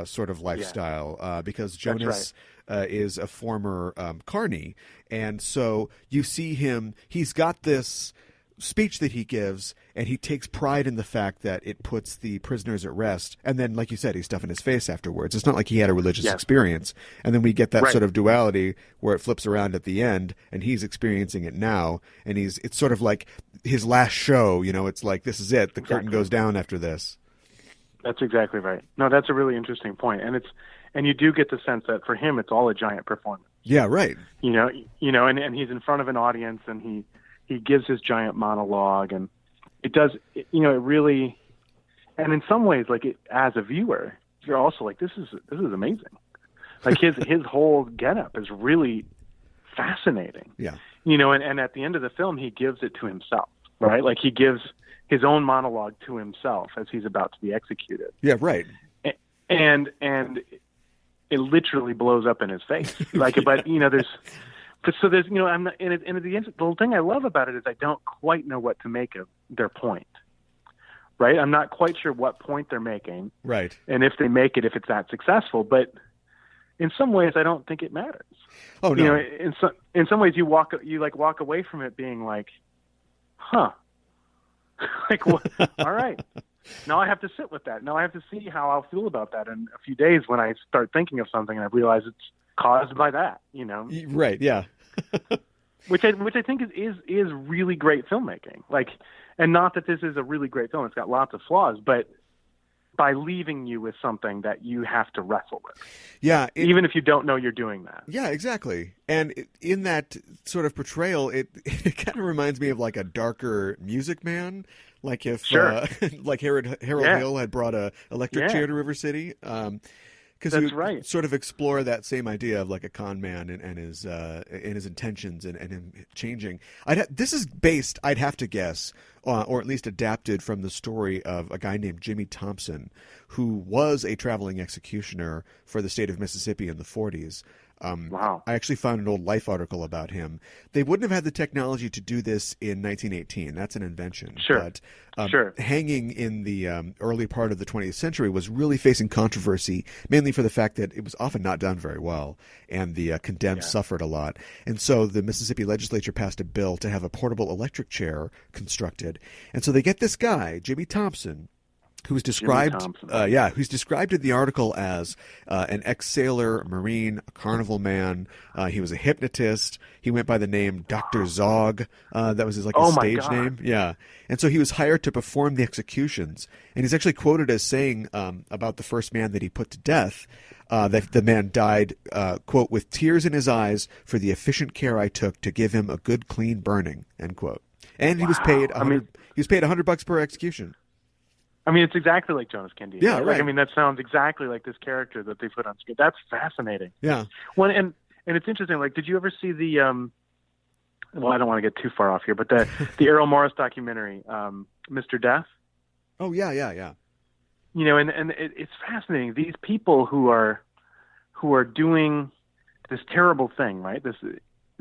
sort of lifestyle, because Jonas is a former carny, and so you see him. He's got this speech that he gives, and he takes pride in the fact that it puts the prisoners at rest. And then, like you said, he's stuffing his face afterwards. It's not like he had a religious experience. And then we get that sort of duality where it flips around at the end, and he's experiencing it now. And it's sort of like his last show. It's like, this is it. The curtain goes down after this. That's exactly right. No, that's a really interesting point. And you do get the sense that for him, it's all a giant performance. Yeah, right. And he's in front of an audience, and he gives his giant monologue, and it really, and in some ways, like as a viewer, you're also like, this is amazing. Like his whole getup is really fascinating. Yeah. And at the end of the film, he gives it to himself, right? Like he gives his own monologue to himself as he's about to be executed. Yeah, right. And it literally blows up in his face. Like, but there's. So there's, I'm not, and at the end, the thing I love about it is I don't quite know what to make of their point, right? I'm not quite sure what point they're making, right? And if they make it, if it's that successful. But in some ways, I don't think it matters. Oh no! In some ways, you walk away from it being like, huh, like what? All right. Now I have to sit with that. Now I have to see how I'll feel about that in a few days when I start thinking of something and I realize it's caused by that, Right, yeah. which I think is really great filmmaking. Like, and not that this is a really great film; it's got lots of flaws, but by leaving you with something that you have to wrestle with. Yeah, even if you don't know you're doing that. Yeah, exactly. And in that sort of portrayal, it kind of reminds me of like a darker Music Man. Like if like Harold Hill had brought a electric chair to River City. Because you sort of explore that same idea of like a con man and his intentions and him changing. This is based, I'd have to guess, or at least adapted from the story of a guy named Jimmy Thompson, who was a traveling executioner for the state of Mississippi in the 40s. Wow. I actually found an old Life article about him. They wouldn't have had the technology to do this in 1918. That's an invention. Sure. But hanging in the early part of the 20th century was really facing controversy, mainly for the fact that it was often not done very well, and the condemned suffered a lot. And so the Mississippi legislature passed a bill to have a portable electric chair constructed. And so they get this guy, Jimmy Thompson, who's described who's described in the article as an ex-sailor, a Marine, a carnival man. He was a hypnotist. He went by the name Dr. Zogg. That was his stage name. Yeah. And so he was hired to perform the executions. And he's actually quoted as saying about the first man that he put to death, that the man died, quote, with tears in his eyes for the efficient care I took to give him a good, clean burning, end quote. And he was paid $100 per execution. I mean, it's exactly like Jonas Candide. Yeah, right. Like, I mean, that sounds exactly like this character that they put on screen. That's fascinating. Yeah. Well, and it's interesting. Like, did you ever see the? Well, I don't want to get too far off here, but the Errol Morris documentary, Mr. Death. Oh yeah. And it's fascinating. These people who are doing this terrible thing, right?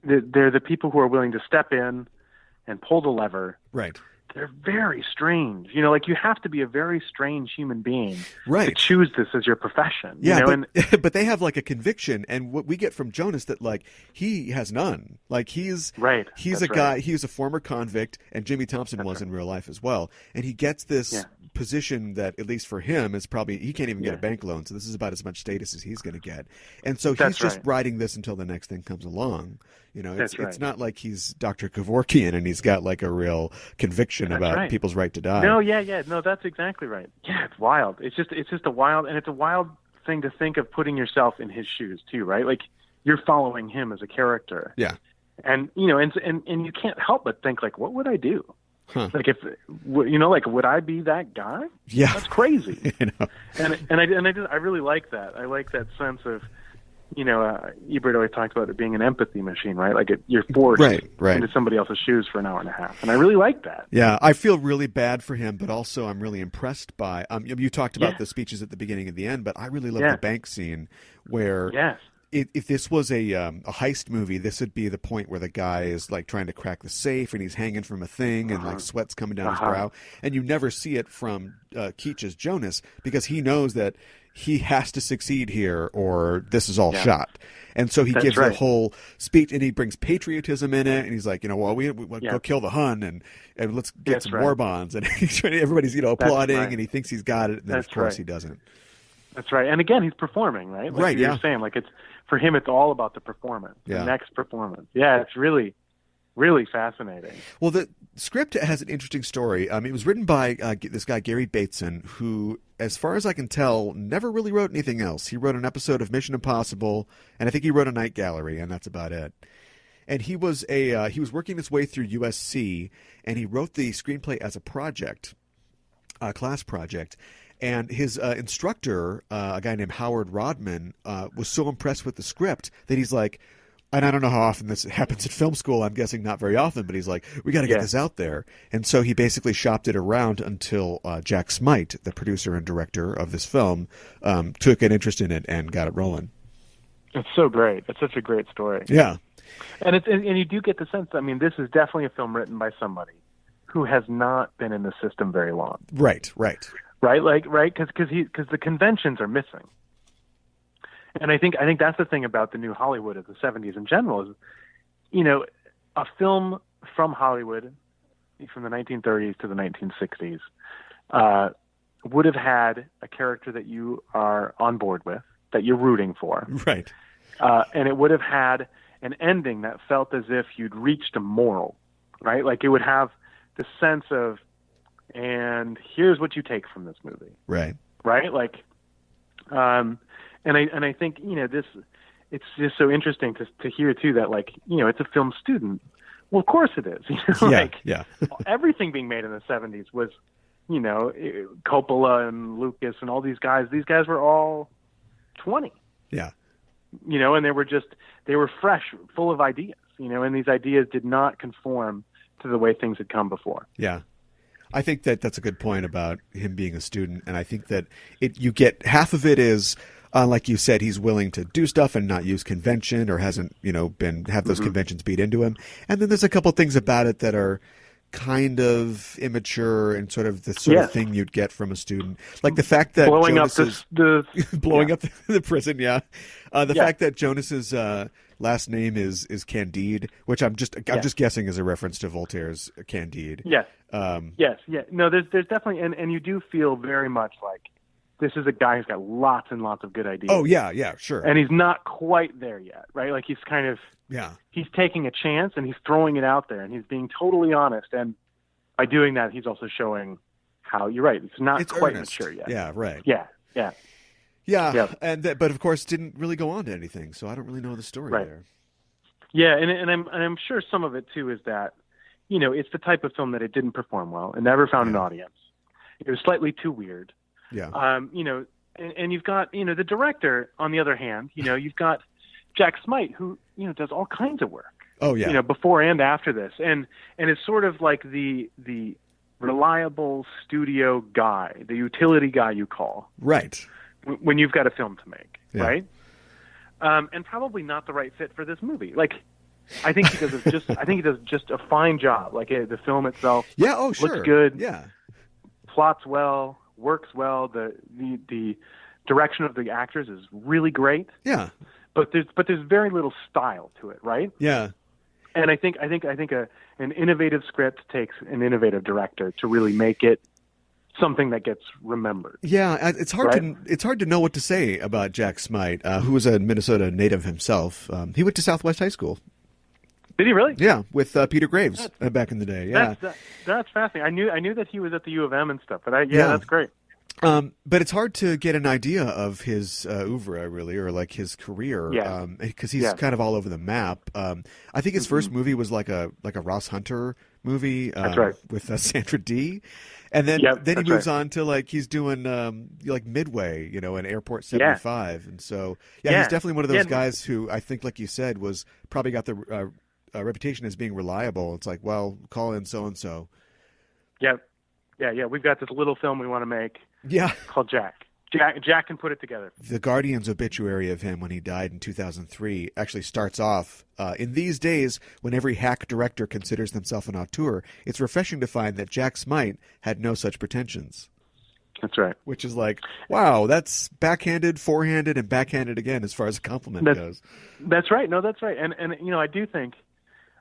They're the people who are willing to step in and pull the lever. Right. They're very strange. Like you have to be a very strange human being to choose this as your profession. Yeah, but they have like a conviction, and what we get from Jonas that like he has none. Like he's a guy. He's a former convict, and Jimmy Thompson was in real life as well. And he gets this position that, at least for him, is probably he can't even get a bank loan. So this is about as much status as he's going to get. And so he's just riding this until the next thing comes along. It's not like he's Dr. Kevorkian and he's got like a real conviction about people's right to die. No, no, that's exactly right. Yeah, it's wild. It's just a wild thing to think of putting yourself in his shoes too, right? Like you're following him as a character. Yeah. And and you can't help but think like, what would I do? Huh. Like if would I be that guy? Yeah, that's crazy. And I really like that. I like that sense of, Ebert always talks about it being an empathy machine, right? Like you're forced into somebody else's shoes for an hour and a half, and I really like that. Yeah, I feel really bad for him, but also I'm really impressed by. You talked about the speeches at the beginning and the end, but I really love the bank scene where. If this was a heist movie, this would be the point where the guy is like trying to crack the safe and he's hanging from a thing and like sweat's coming down his brow, and you never see it from Keach as Jonas because he knows that he has to succeed here or this is all shot. And so he gives right. a whole speech, and he brings patriotism in it, and he's like, well, we go kill the Hun, and let's get some war bonds. And everybody's, applauding, and he thinks he's got it, and then of course he doesn't. That's right. And again, he's performing, right? Like you're saying, like for him, it's all about the performance, the next performance. Yeah, it's really, really fascinating. Well, the script has an interesting story. It was written by this guy, Gary Bateson, who, as far as I can tell, never really wrote anything else. He wrote an episode of Mission Impossible, and I think he wrote A Night Gallery, and that's about it. And he was working his way through USC, and he wrote the screenplay as a project, a class project. And his instructor, a guy named Howard Rodman, was so impressed with the script that he's like, and I don't know how often this happens at film school. I'm guessing not very often, but he's like, we got to get this out there. And so he basically shopped it around until Jack Smite, the producer and director of this film, took an interest in it and got it rolling. It's so great. It's such a great story. Yeah. And you do get the sense, this is definitely a film written by somebody who has not been in the system very long. Right. Right? Because the conventions are missing. And I think that's the thing about the new Hollywood of the 70s in general is, a film from Hollywood from the 1930s to the 1960s would have had a character that you are on board with, that you're rooting for. Right. And it would have had an ending that felt as if you'd reached a moral, right? Like it would have the sense of, and here's what you take from this movie. Right. Right? Like, and I think, this, it's just so interesting to hear too that it's a film student. Well, of course it is. Everything being made in the 70s was, Coppola and Lucas and all these guys were all 20. Yeah. And they were fresh, full of ideas, and these ideas did not conform to the way things had come before. Yeah. I think that's a good point about him being a student. And I think that you get half of it is, like you said, he's willing to do stuff and not use convention or hasn't, have those conventions beat into him. And then there's a couple things about it that are kind of immature and sort of the sort of thing you'd get from a student. Like the fact that blowing Jonas up up the prison. Yeah. The fact that Jonas's last name is Candide, which I'm just guessing is a reference to Voltaire's Candide. Yes. Yes. Yeah. No, there's definitely, and you do feel very much like this is a guy who's got lots and lots of good ideas. Oh yeah, sure. And he's not quite there yet, right? Like he's kind of, he's taking a chance and he's throwing it out there and he's being totally honest. And by doing that, he's also showing how, you're right, it's not quite earnest. Mature yet. Yeah, right. Yeah. And but of course didn't really go on to anything, so I don't really know the story there. Yeah, and I'm sure some of it too is that, it's the type of film that it didn't perform well. It never found an audience. It was slightly too weird. Yeah. And you've got, the director on the other hand, you've got Jack Smite who, does all kinds of work. Oh yeah. Before and after this. And it's sort of like the reliable studio guy, the utility guy you call. Right. When you've got a film to make, right? And probably not the right fit for this movie. Like, I think he does just a fine job. Like the film itself, looks good. Yeah, plots well, works well. The direction of the actors is really great. Yeah, but there's very little style to it, right? Yeah, and I think an innovative script takes an innovative director to really make it something that gets remembered. Yeah, it's hard to know what to say about Jack Smite, who was a Minnesota native himself. He went to Southwest High School. Did he really? Yeah, with Peter Graves back in the day. Yeah, that's fascinating. I knew that he was at the U of M and stuff, but that's great. But it's hard to get an idea of his oeuvre, really, or like his career, because he's kind of all over the map. I think his first movie was like a Ross Hunter movie. That's right. With Sandra Dee. And then he moves on to like he's doing like Midway, in Airport 75, and so he's definitely one of those guys who I think, like you said, was probably got the reputation as being reliable. It's like, well, call in so and so. Yeah. We've got this little film we want to make. Yeah, called Jack. Jack can put it together. The Guardian's obituary of him when he died in 2003 actually starts off, in these days, when every hack director considers themselves an auteur, it's refreshing to find that Jack Smite had no such pretensions. That's right. Which is like, wow, that's backhanded, forehanded, and backhanded again as far as a compliment goes. That's right. No, that's right. And I do think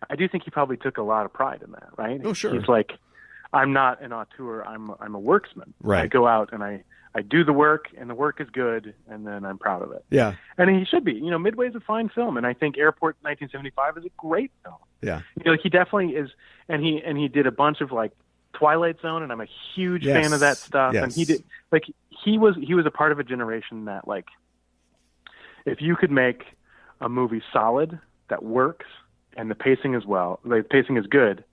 he probably took a lot of pride in that, right? Oh, sure. He's like, I'm not an auteur. I'm a worksman. Right. I go out and I do the work, and the work is good, and then I'm proud of it. Yeah. And he should be. Midway's a fine film, and I think Airport 1975 is a great film. Yeah. He definitely is, and he did a bunch of like Twilight Zone, and I'm a huge fan of that stuff. Yes. And he did he was a part of a generation that, like, if you could make a movie solid that works and the pacing is good,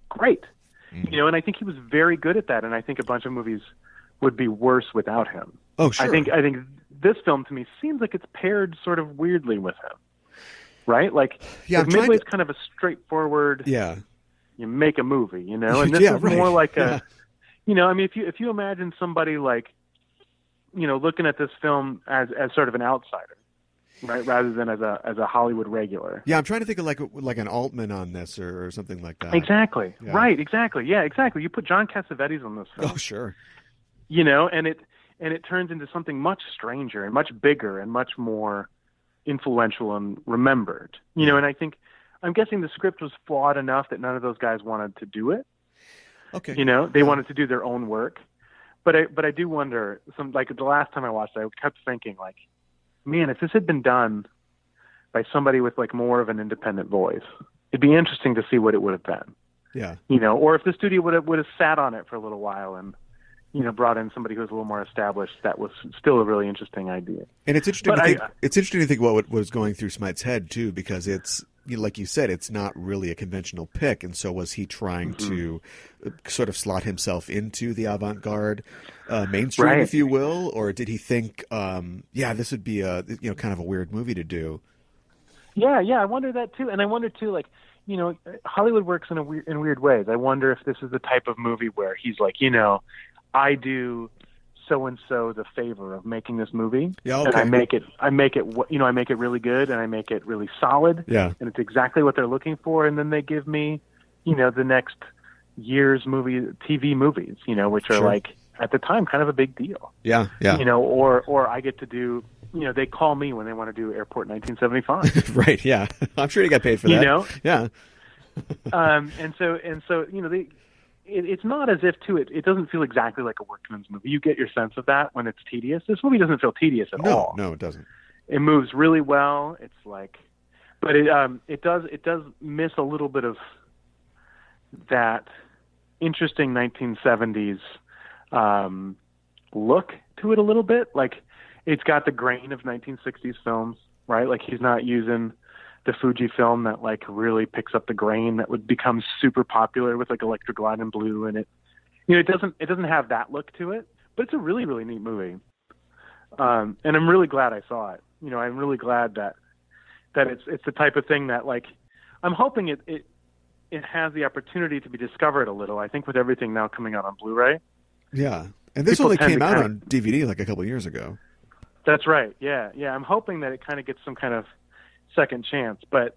great. Mm-hmm. And I think he was very good at that, and I think a bunch of movies would be worse without him. Oh, sure. I think this film to me seems like it's paired sort of weirdly with him. Right? Like, Midway's kind of a straightforward, you make a movie, and this is more like a, if you imagine somebody like, looking at this film as sort of an outsider, right, rather than as a Hollywood regular. Yeah, I'm trying to think of like an Altman on this or something like that. Exactly. Yeah. Right. Exactly. Yeah. Exactly. You put John Cassavetes on this film. Oh, sure. And it turns into something much stranger and much bigger and much more influential and remembered. And I'm guessing the script was flawed enough that none of those guys wanted to do it. Okay. They wanted to do their own work. But I do wonder, the last time I watched it, I kept thinking, like, man, if this had been done by somebody with like more of an independent voice, it'd be interesting to see what it would have been. Yeah. Or if the studio would have sat on it for a little while and brought in somebody who was a little more established, that was still a really interesting idea. And it's interesting. It's interesting to think what was going through Smite's head too, because it's, like you said, it's not really a conventional pick. And so was he trying to sort of slot himself into the avant-garde mainstream, if you will, or did he think, this would be a kind of a weird movie to do? Yeah, I wonder that too, and I wonder too, like, Hollywood works in weird ways. I wonder if this is the type of movie where he's like, I do so and so the favor of making this movie, and I make it really good, and I make it really solid, and it's exactly what they're looking for, and then they give me, the next year's TV movies, which are like at the time kind of a big deal. Yeah. Or I get to do, they call me when they want to do Airport 1975. Right. Yeah, I'm sure you got paid for that. Yeah. And so it's not as if it doesn't feel exactly like a workman's movie. You get your sense of that when it's tedious. This movie doesn't feel tedious at all. No, it doesn't. It moves really well. It's like, but it does miss a little bit of that interesting 1970s look to it a little bit. Like, it's got the grain of 1960s films, right? Like, he's not using the Fuji film that like really picks up the grain that would become super popular with like Electric Light and Blue, and it doesn't have that look to it, but it's a really, really neat movie. And I'm really glad I saw it. I'm really glad that it's the type of thing that, like, I'm hoping it has the opportunity to be discovered a little. I think with everything now coming out on Blu-ray. Yeah. And this only came out on DVD like a couple of years ago. That's right. Yeah. I'm hoping that it kind of gets some kind of second chance, but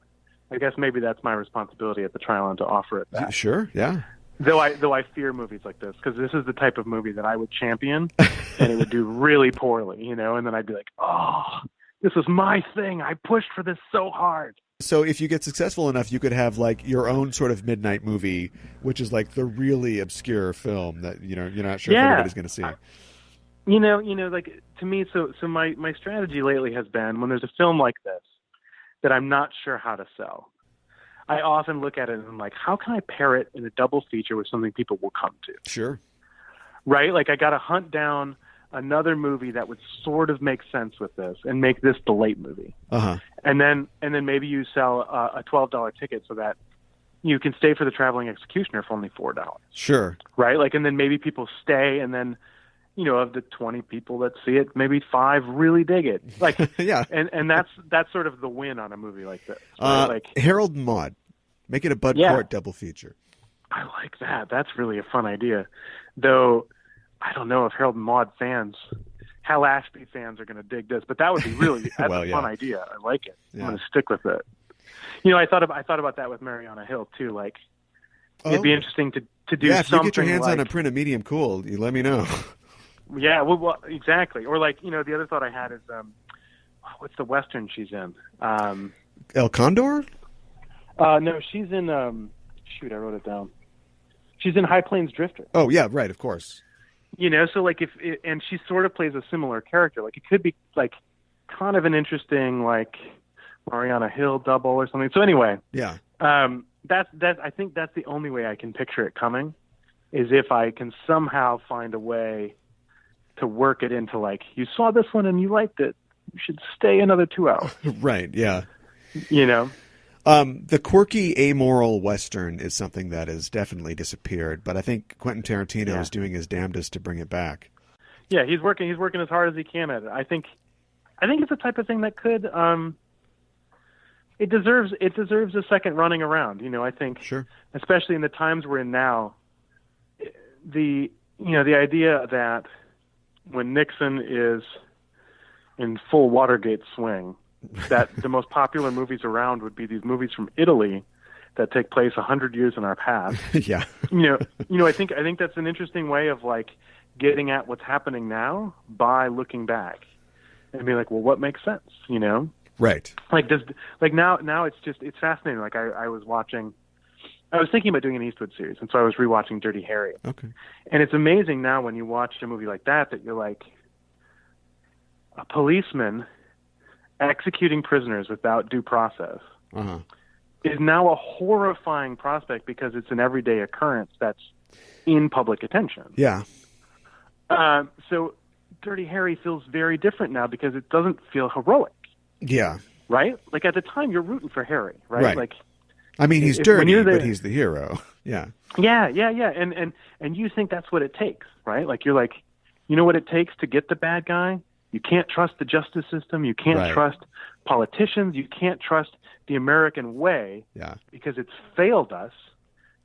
I guess maybe that's my responsibility at the Trylon to offer it that. Sure, yeah. Though I fear movies like this, because this is the type of movie that I would champion, and it would do really poorly, and then I'd be like, oh, this is my thing. I pushed for this so hard. So if you get successful enough, you could have like your own sort of midnight movie, which is like the really obscure film that you're not sure if anybody's going to see. Like, to me, so my strategy lately has been, when there's a film like this that I'm not sure how to sell, I often look at it and I'm like, how can I pair it in a double feature with something people will come to? Sure. Right? Like, I got to hunt down another movie that would sort of make sense with this and make this the late movie. Uh-huh. And then maybe you sell a $12 ticket so that you can stay for the Traveling Executioner for only $4. Sure. Right? Like, and then maybe people stay, and then, of the 20 people that see it, maybe 5 really dig it. Like, yeah. And that's sort of the win on a movie like this. Right? Like, Harold and Maude. Make it a Bud Cort double feature. I like that. That's really a fun idea. Though, I don't know if Harold and Maude fans, Hal Ashby fans, are going to dig this, but that would be really, that's a fun idea. I like it. Yeah. I'm going to stick with it. I thought about that with Marianna Hill too. Like, it'd be interesting to do something. Yeah, if you get your hands on a print of medium cool, you let me know. Yeah, well, exactly. Or like, the other thought I had is, what's the Western she's in? El Condor? No, she's in, shoot, I wrote it down. She's in High Plains Drifter. Oh, yeah, right, of course. So like and she sort of plays a similar character. Like it could be like kind of an interesting, like Marianna Hill double or something. So anyway, yeah. I think that's the only way I can picture it coming, is if I can somehow find a way to work it into, like, you saw this one and you liked it, you should stay another 2 hours. Right, yeah. The quirky amoral Western is something that has definitely disappeared, but I think Quentin Tarantino is doing his damnedest to bring it back. Yeah, he's working as hard as he can at it. I think it's the type of thing that could it deserves a second running around. I think, sure, especially in the times we're in now, the idea that when Nixon is in full Watergate swing, that the most popular movies around would be these movies from Italy that take place 100 years in our past. Yeah. I think that's an interesting way of, like, getting at what's happening now by looking back and being like, well, what makes sense? Right. Like now it's fascinating. Like I was thinking about doing an Eastwood series, and so I was rewatching Dirty Harry. Okay. And it's amazing now when you watch a movie like that you're like, a policeman executing prisoners without due process is now a horrifying prospect because it's an everyday occurrence that's in public attention. Yeah. So Dirty Harry feels very different now because it doesn't feel heroic. Yeah. Right? Like at the time you're rooting for Harry, right? Like, I mean, he's dirty, but he's the hero. Yeah. Yeah. And you think that's what it takes, right? Like you're like, you know what it takes to get the bad guy? You can't trust the justice system. You can't trust politicians. You can't trust the American way because it's failed us.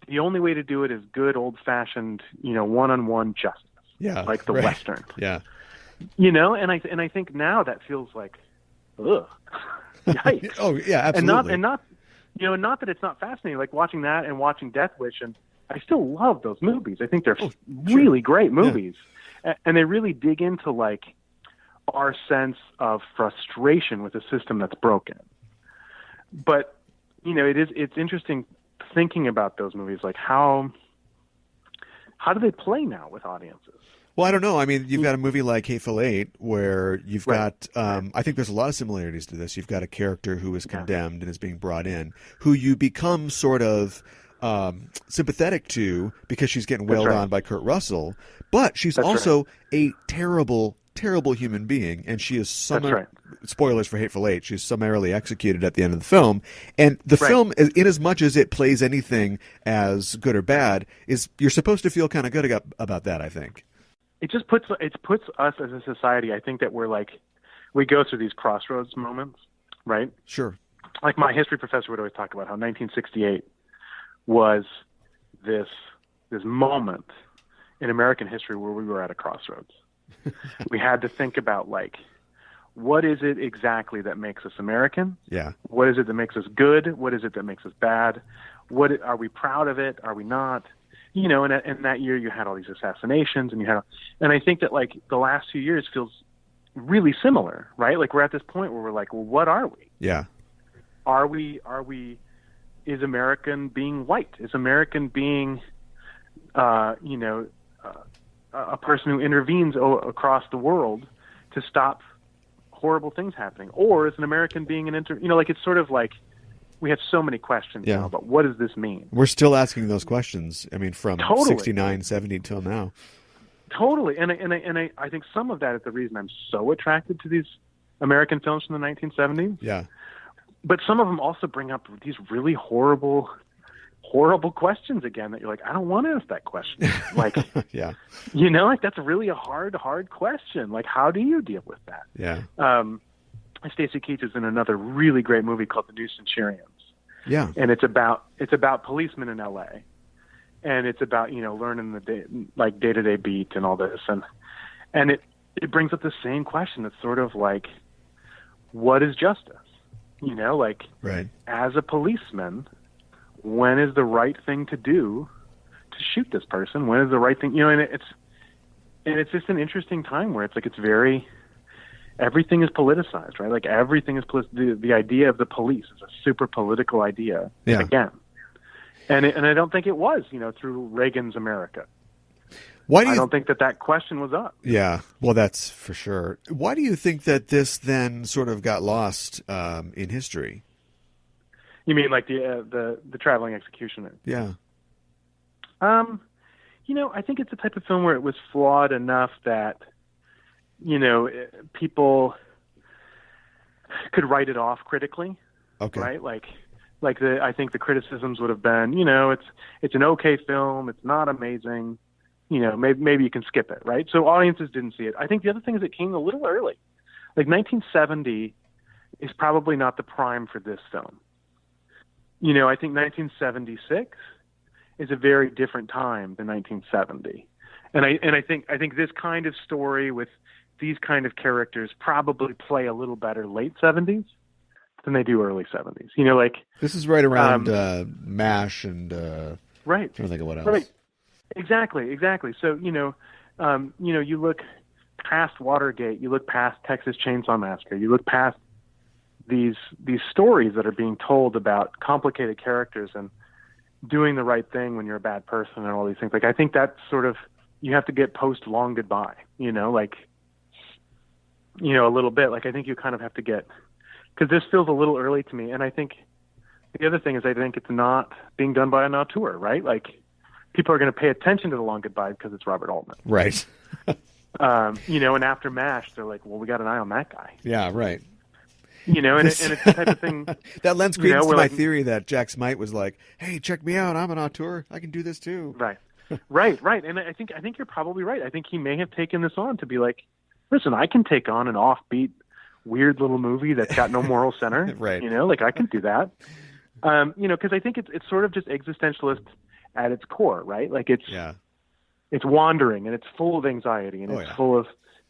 The only way to do it is good old-fashioned, one-on-one justice. Yeah, like the Western. Yeah. And I think now that feels like, ugh, yikes. Oh yeah, absolutely. And not that it's not fascinating. Like watching that and watching Death Wish, and I still love those movies. I think they're really great movies, and they really dig into like our sense of frustration with a system that's broken. But it's interesting thinking about those movies, like how do they play now with audiences? Well, I don't know. I mean, you've got a movie like Hateful Eight where you've got, I think there's a lot of similarities to this. You've got a character who is condemned and is being brought in, who you become sort of sympathetic to because she's getting wailed on by Kurt Russell, but she's also a terrible human being, and she is spoilers for Hateful Eight, she's summarily executed at the end of the film. And the film, in as much as it plays anything as good or bad, you're supposed to feel kind of good about that, I think. It just puts us as a society, I think that we go through these crossroads moments, right? Sure. Like my history professor would always talk about how 1968 was this moment in American history where we were at a crossroads. We had to think about, like, what is it exactly that makes us American? Yeah. What is it that makes us good? What is it that makes us bad? Are we proud of it? Are we not? And that year you had all these assassinations, and I think that like the last few years feels really similar, right? Like we're at this point where we're like, well, what are we? Yeah. Is American being white? Is American being, a person who intervenes across the world to stop horrible things happening? Or is an American being it's sort of like, we have so many questions now about what does this mean? We're still asking those questions. I mean, from 69, 70 till now. Totally. And I think some of that is the reason I'm so attracted to these American films from the 1970s. Yeah. But some of them also bring up these really horrible questions again that you're like, I don't want to ask that question. Like, that's really a hard question. Like, how do you deal with that? Yeah. Stacy Keach is in another really great movie called The New Centurions. Yeah. And it's about policemen in LA. And it's about, learning the day-to-day beat and all this. And it brings up the same question. It's sort of like, what is justice? As a policeman, when is the right thing to do to shoot this person? When is the right thing? And and it's just an interesting time where it's like everything is politicized, right? Like everything is the idea of the police is a super political idea again, and I don't think it was, through Reagan's America. I don't think that question was up. Yeah, well, that's for sure. Why do you think that this then sort of got lost in history? You mean like the traveling executioner? Yeah. I think it's the type of film where it was flawed enough that, people could write it off critically. Okay. Right? I think the criticisms would have been, it's an okay film. It's not amazing. Maybe you can skip it, right? So audiences didn't see it. I think the other thing is it came a little early. Like 1970 is probably not the prime for this film. I think 1976 is a very different time than 1970. And I think this kind of story with these kind of characters probably play a little better late 70s than they do early 70s. This is right around MASH and right. I'm trying to think of what else. Right. Exactly. So, you look past Watergate, you look past Texas Chainsaw Massacre, you look past these stories that are being told about complicated characters and doing the right thing when you're a bad person and all these things. Like, I think that's sort of, you have to get post Long Goodbye, a little bit. Like, I think you kind of have to get, because this feels a little early to me. And I think the other thing is I think it's not being done by an auteur, right? Like, people are going to pay attention to the Long Goodbye because it's Robert Altman. Right. And after MASH, they're like, well, we got an eye on that guy. Yeah, right. And it's the type of thing that lends credence to my theory that Jack Smite was like, "Hey, check me out! I'm an auteur. I can do this too." Right. And I think you're probably right. I think he may have taken this on to be like, "Listen, I can take on an offbeat, weird little movie that's got no moral center." Right. I can do that. Because I think it's sort of just existentialist at its core, right? Like it's wandering and it's full of anxiety and it's full of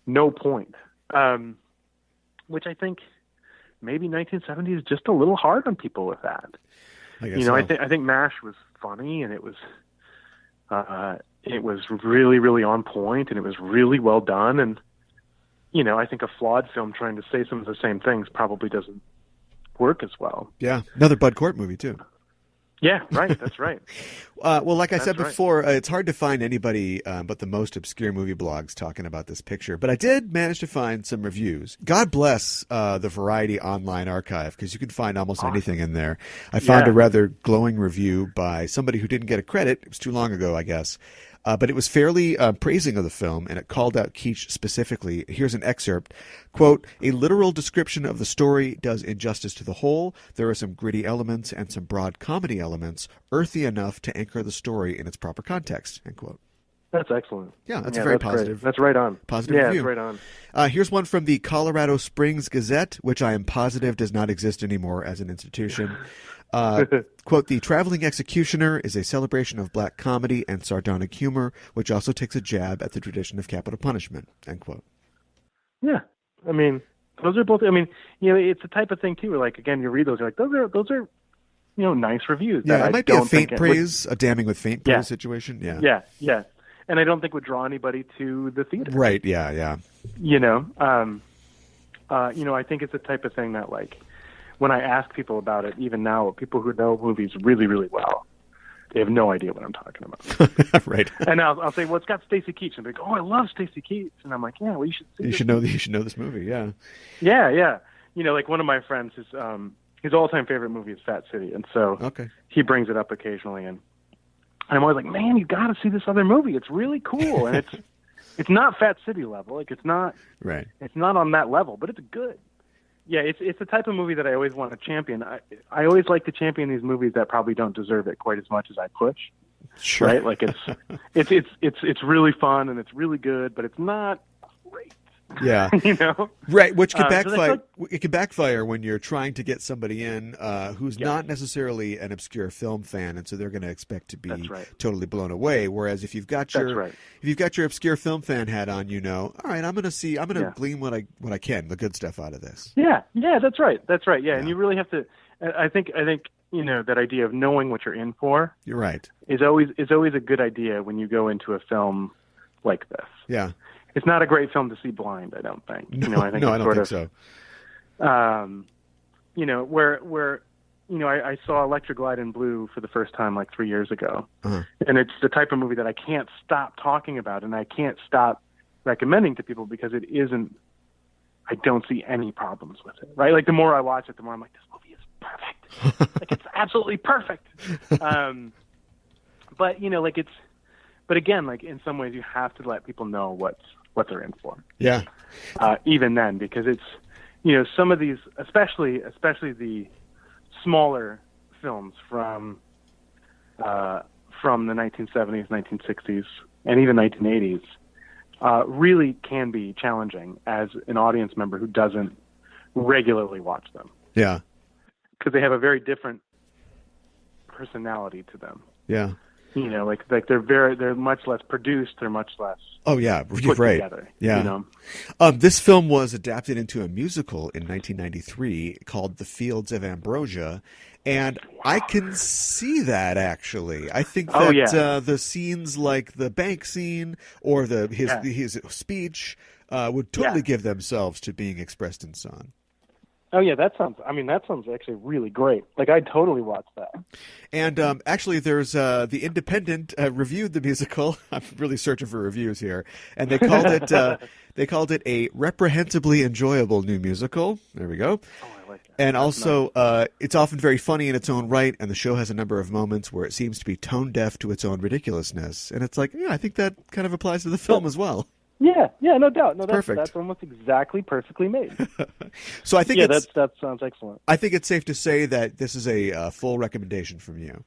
no point, which I think. Maybe 1970 is just a little hard on people with that. I guess so. I think MASH was funny and it was really, really on point and it was really well done. And, I think a flawed film trying to say some of the same things probably doesn't work as well. Yeah. Another Bud Cort movie too. Yeah, right. That's right. Well, like I said before, it's hard to find anybody but the most obscure movie blogs talking about this picture. But I did manage to find some reviews. God bless the Variety online archive, because you can find almost anything in there. I found a rather glowing review by somebody who didn't get a credit. It was too long ago, I guess. But it was fairly praising of the film, and it called out Keach specifically. Here's an excerpt. Quote, "A literal description of the story does injustice to the whole. There are some gritty elements and some broad comedy elements, earthy enough to anchor the story in its proper context." End quote. That's excellent. Yeah, that's very positive. Great. That's right on. Positive review. That's right on. Here's one from the Colorado Springs Gazette, which I am positive does not exist anymore as an institution. Quote, "The Traveling Executioner is a celebration of black comedy and sardonic humor, which also takes a jab at the tradition of capital punishment." End quote. Yeah. I mean, those are both, it's the type of thing too, where like, again, you read those, you're like, those are, nice reviews. Yeah, it might be a faint praise, a damning with faint praise situation. Yeah. Yeah. And I don't think would draw anybody to the theater. Right. Yeah. I think it's the type of thing that, like, when I ask people about it, even now, people who know movies really, really well, they have no idea what I'm talking about. Right. And I'll say, well, it's got Stacy Keach. And they're like, oh, I love Stacy Keach. And I'm like, yeah, well, you should see this. You should know this movie, yeah. Yeah. Like one of my friends, his all-time favorite movie is Fat City. And so he brings it up occasionally. And I'm always like, man, you got to see this other movie. It's really cool. And it's not Fat City level. Like, it's not on that level, but it's good. Yeah, it's the type of movie that I always want to champion. I always like to champion these movies that probably don't deserve it quite as much as I push. Sure. Right? Like it's really fun and it's really good, but it's not great. Yeah. Right, which can backfire. It can backfire when you're trying to get somebody in who's not necessarily an obscure film fan, and so they're going to expect to be totally blown away. Whereas if you've got your obscure film fan hat on, all right, I'm going to glean what I can, the good stuff out of this. Yeah, that's right. Yeah, and you really have to. I think that idea of knowing what you're in for. You're right. Is always a good idea when you go into a film like this. Yeah. It's not a great film to see blind, I don't think. No, I think no, it's I don't sort think of, so. Where I saw Electra Glide in Blue for the first time like 3 years ago. Uh-huh. And it's the type of movie that I can't stop talking about and I can't stop recommending to people because I don't see any problems with it, right? Like the more I watch it, the more I'm like, this movie is perfect. Like it's absolutely perfect. But again, like in some ways you have to let people know what they're in for. Yeah. Even then, because it's, some of these, especially the smaller films from the 1970s, 1960s, and even 1980s, really can be challenging as an audience member who doesn't regularly watch them. Yeah. Because they have a very different personality to them. Yeah. Like they're much less produced. They're much less. Oh yeah, put right. Together, yeah. This film was adapted into a musical in 1993 called The Fields of Ambrosia, and I can see that actually. I think that the scenes like the bank scene or his speech would totally give themselves to being expressed in song. Oh yeah, that sounds actually really great. Like I'd totally watch that. And actually, there's the Independent reviewed the musical. I'm really searching for reviews here, and they called it a reprehensibly enjoyable new musical. There we go. Oh, I like that. And also, it's often very funny in its own right, and the show has a number of moments where it seems to be tone deaf to its own ridiculousness. And it's like, yeah, I think that kind of applies to the film as well. Yeah, no doubt. No, perfect. That's almost exactly perfectly made. So I think that sounds excellent. I think it's safe to say that this is a full recommendation from you.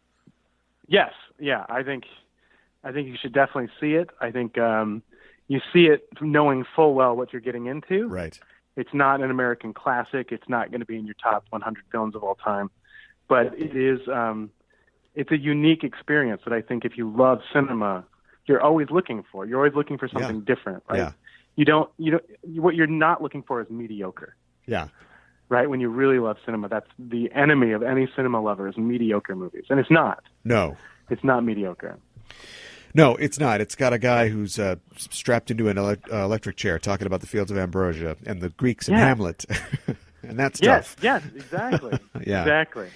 Yes, yeah. I think you should definitely see it. I think you see it knowing full well what you're getting into. Right. It's not an American classic. It's not going to be in your top 100 films of all time, but it is. It's a unique experience that I think if you love cinema, you're always looking for. You're always looking for something different, right? Yeah. You don't. What you're not looking for is mediocre. Yeah. Right? When you really love cinema, that's the enemy of any cinema lover is mediocre movies, and it's not. No. It's not mediocre. No, it's not. It's got a guy who's strapped into an electric chair talking about the Fields of Ambrosia and the Greeks in Hamlet, and that stuff. Yes, exactly. Yeah. Exactly.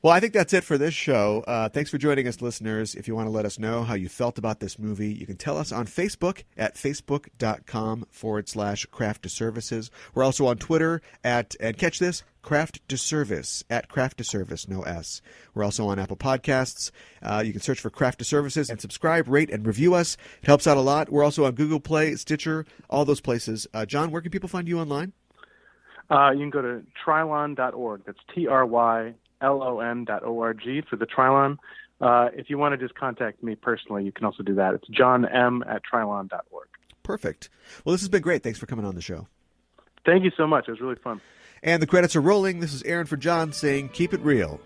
Well, I think that's it for this show. Thanks for joining us, listeners. If you want to let us know how you felt about this movie, you can tell us on Facebook at facebook.com/Craft to Services. We're also on Twitter and catch this, Craft to Service, at Craft to Service, no S. We're also on Apple Podcasts. You can search for Craft to Services and subscribe, rate, and review us. It helps out a lot. We're also on Google Play, Stitcher, all those places. John, where can people find you online? You can go to trylon.org. That's TRYLON.org for the Trylon. If you want to just contact me personally, you can also do that. It's johnm@trylon.org. Perfect. Well, this has been great. Thanks for coming on the show. Thank you so much. It was really fun. And the credits are rolling. This is Aaron for John saying, keep it real.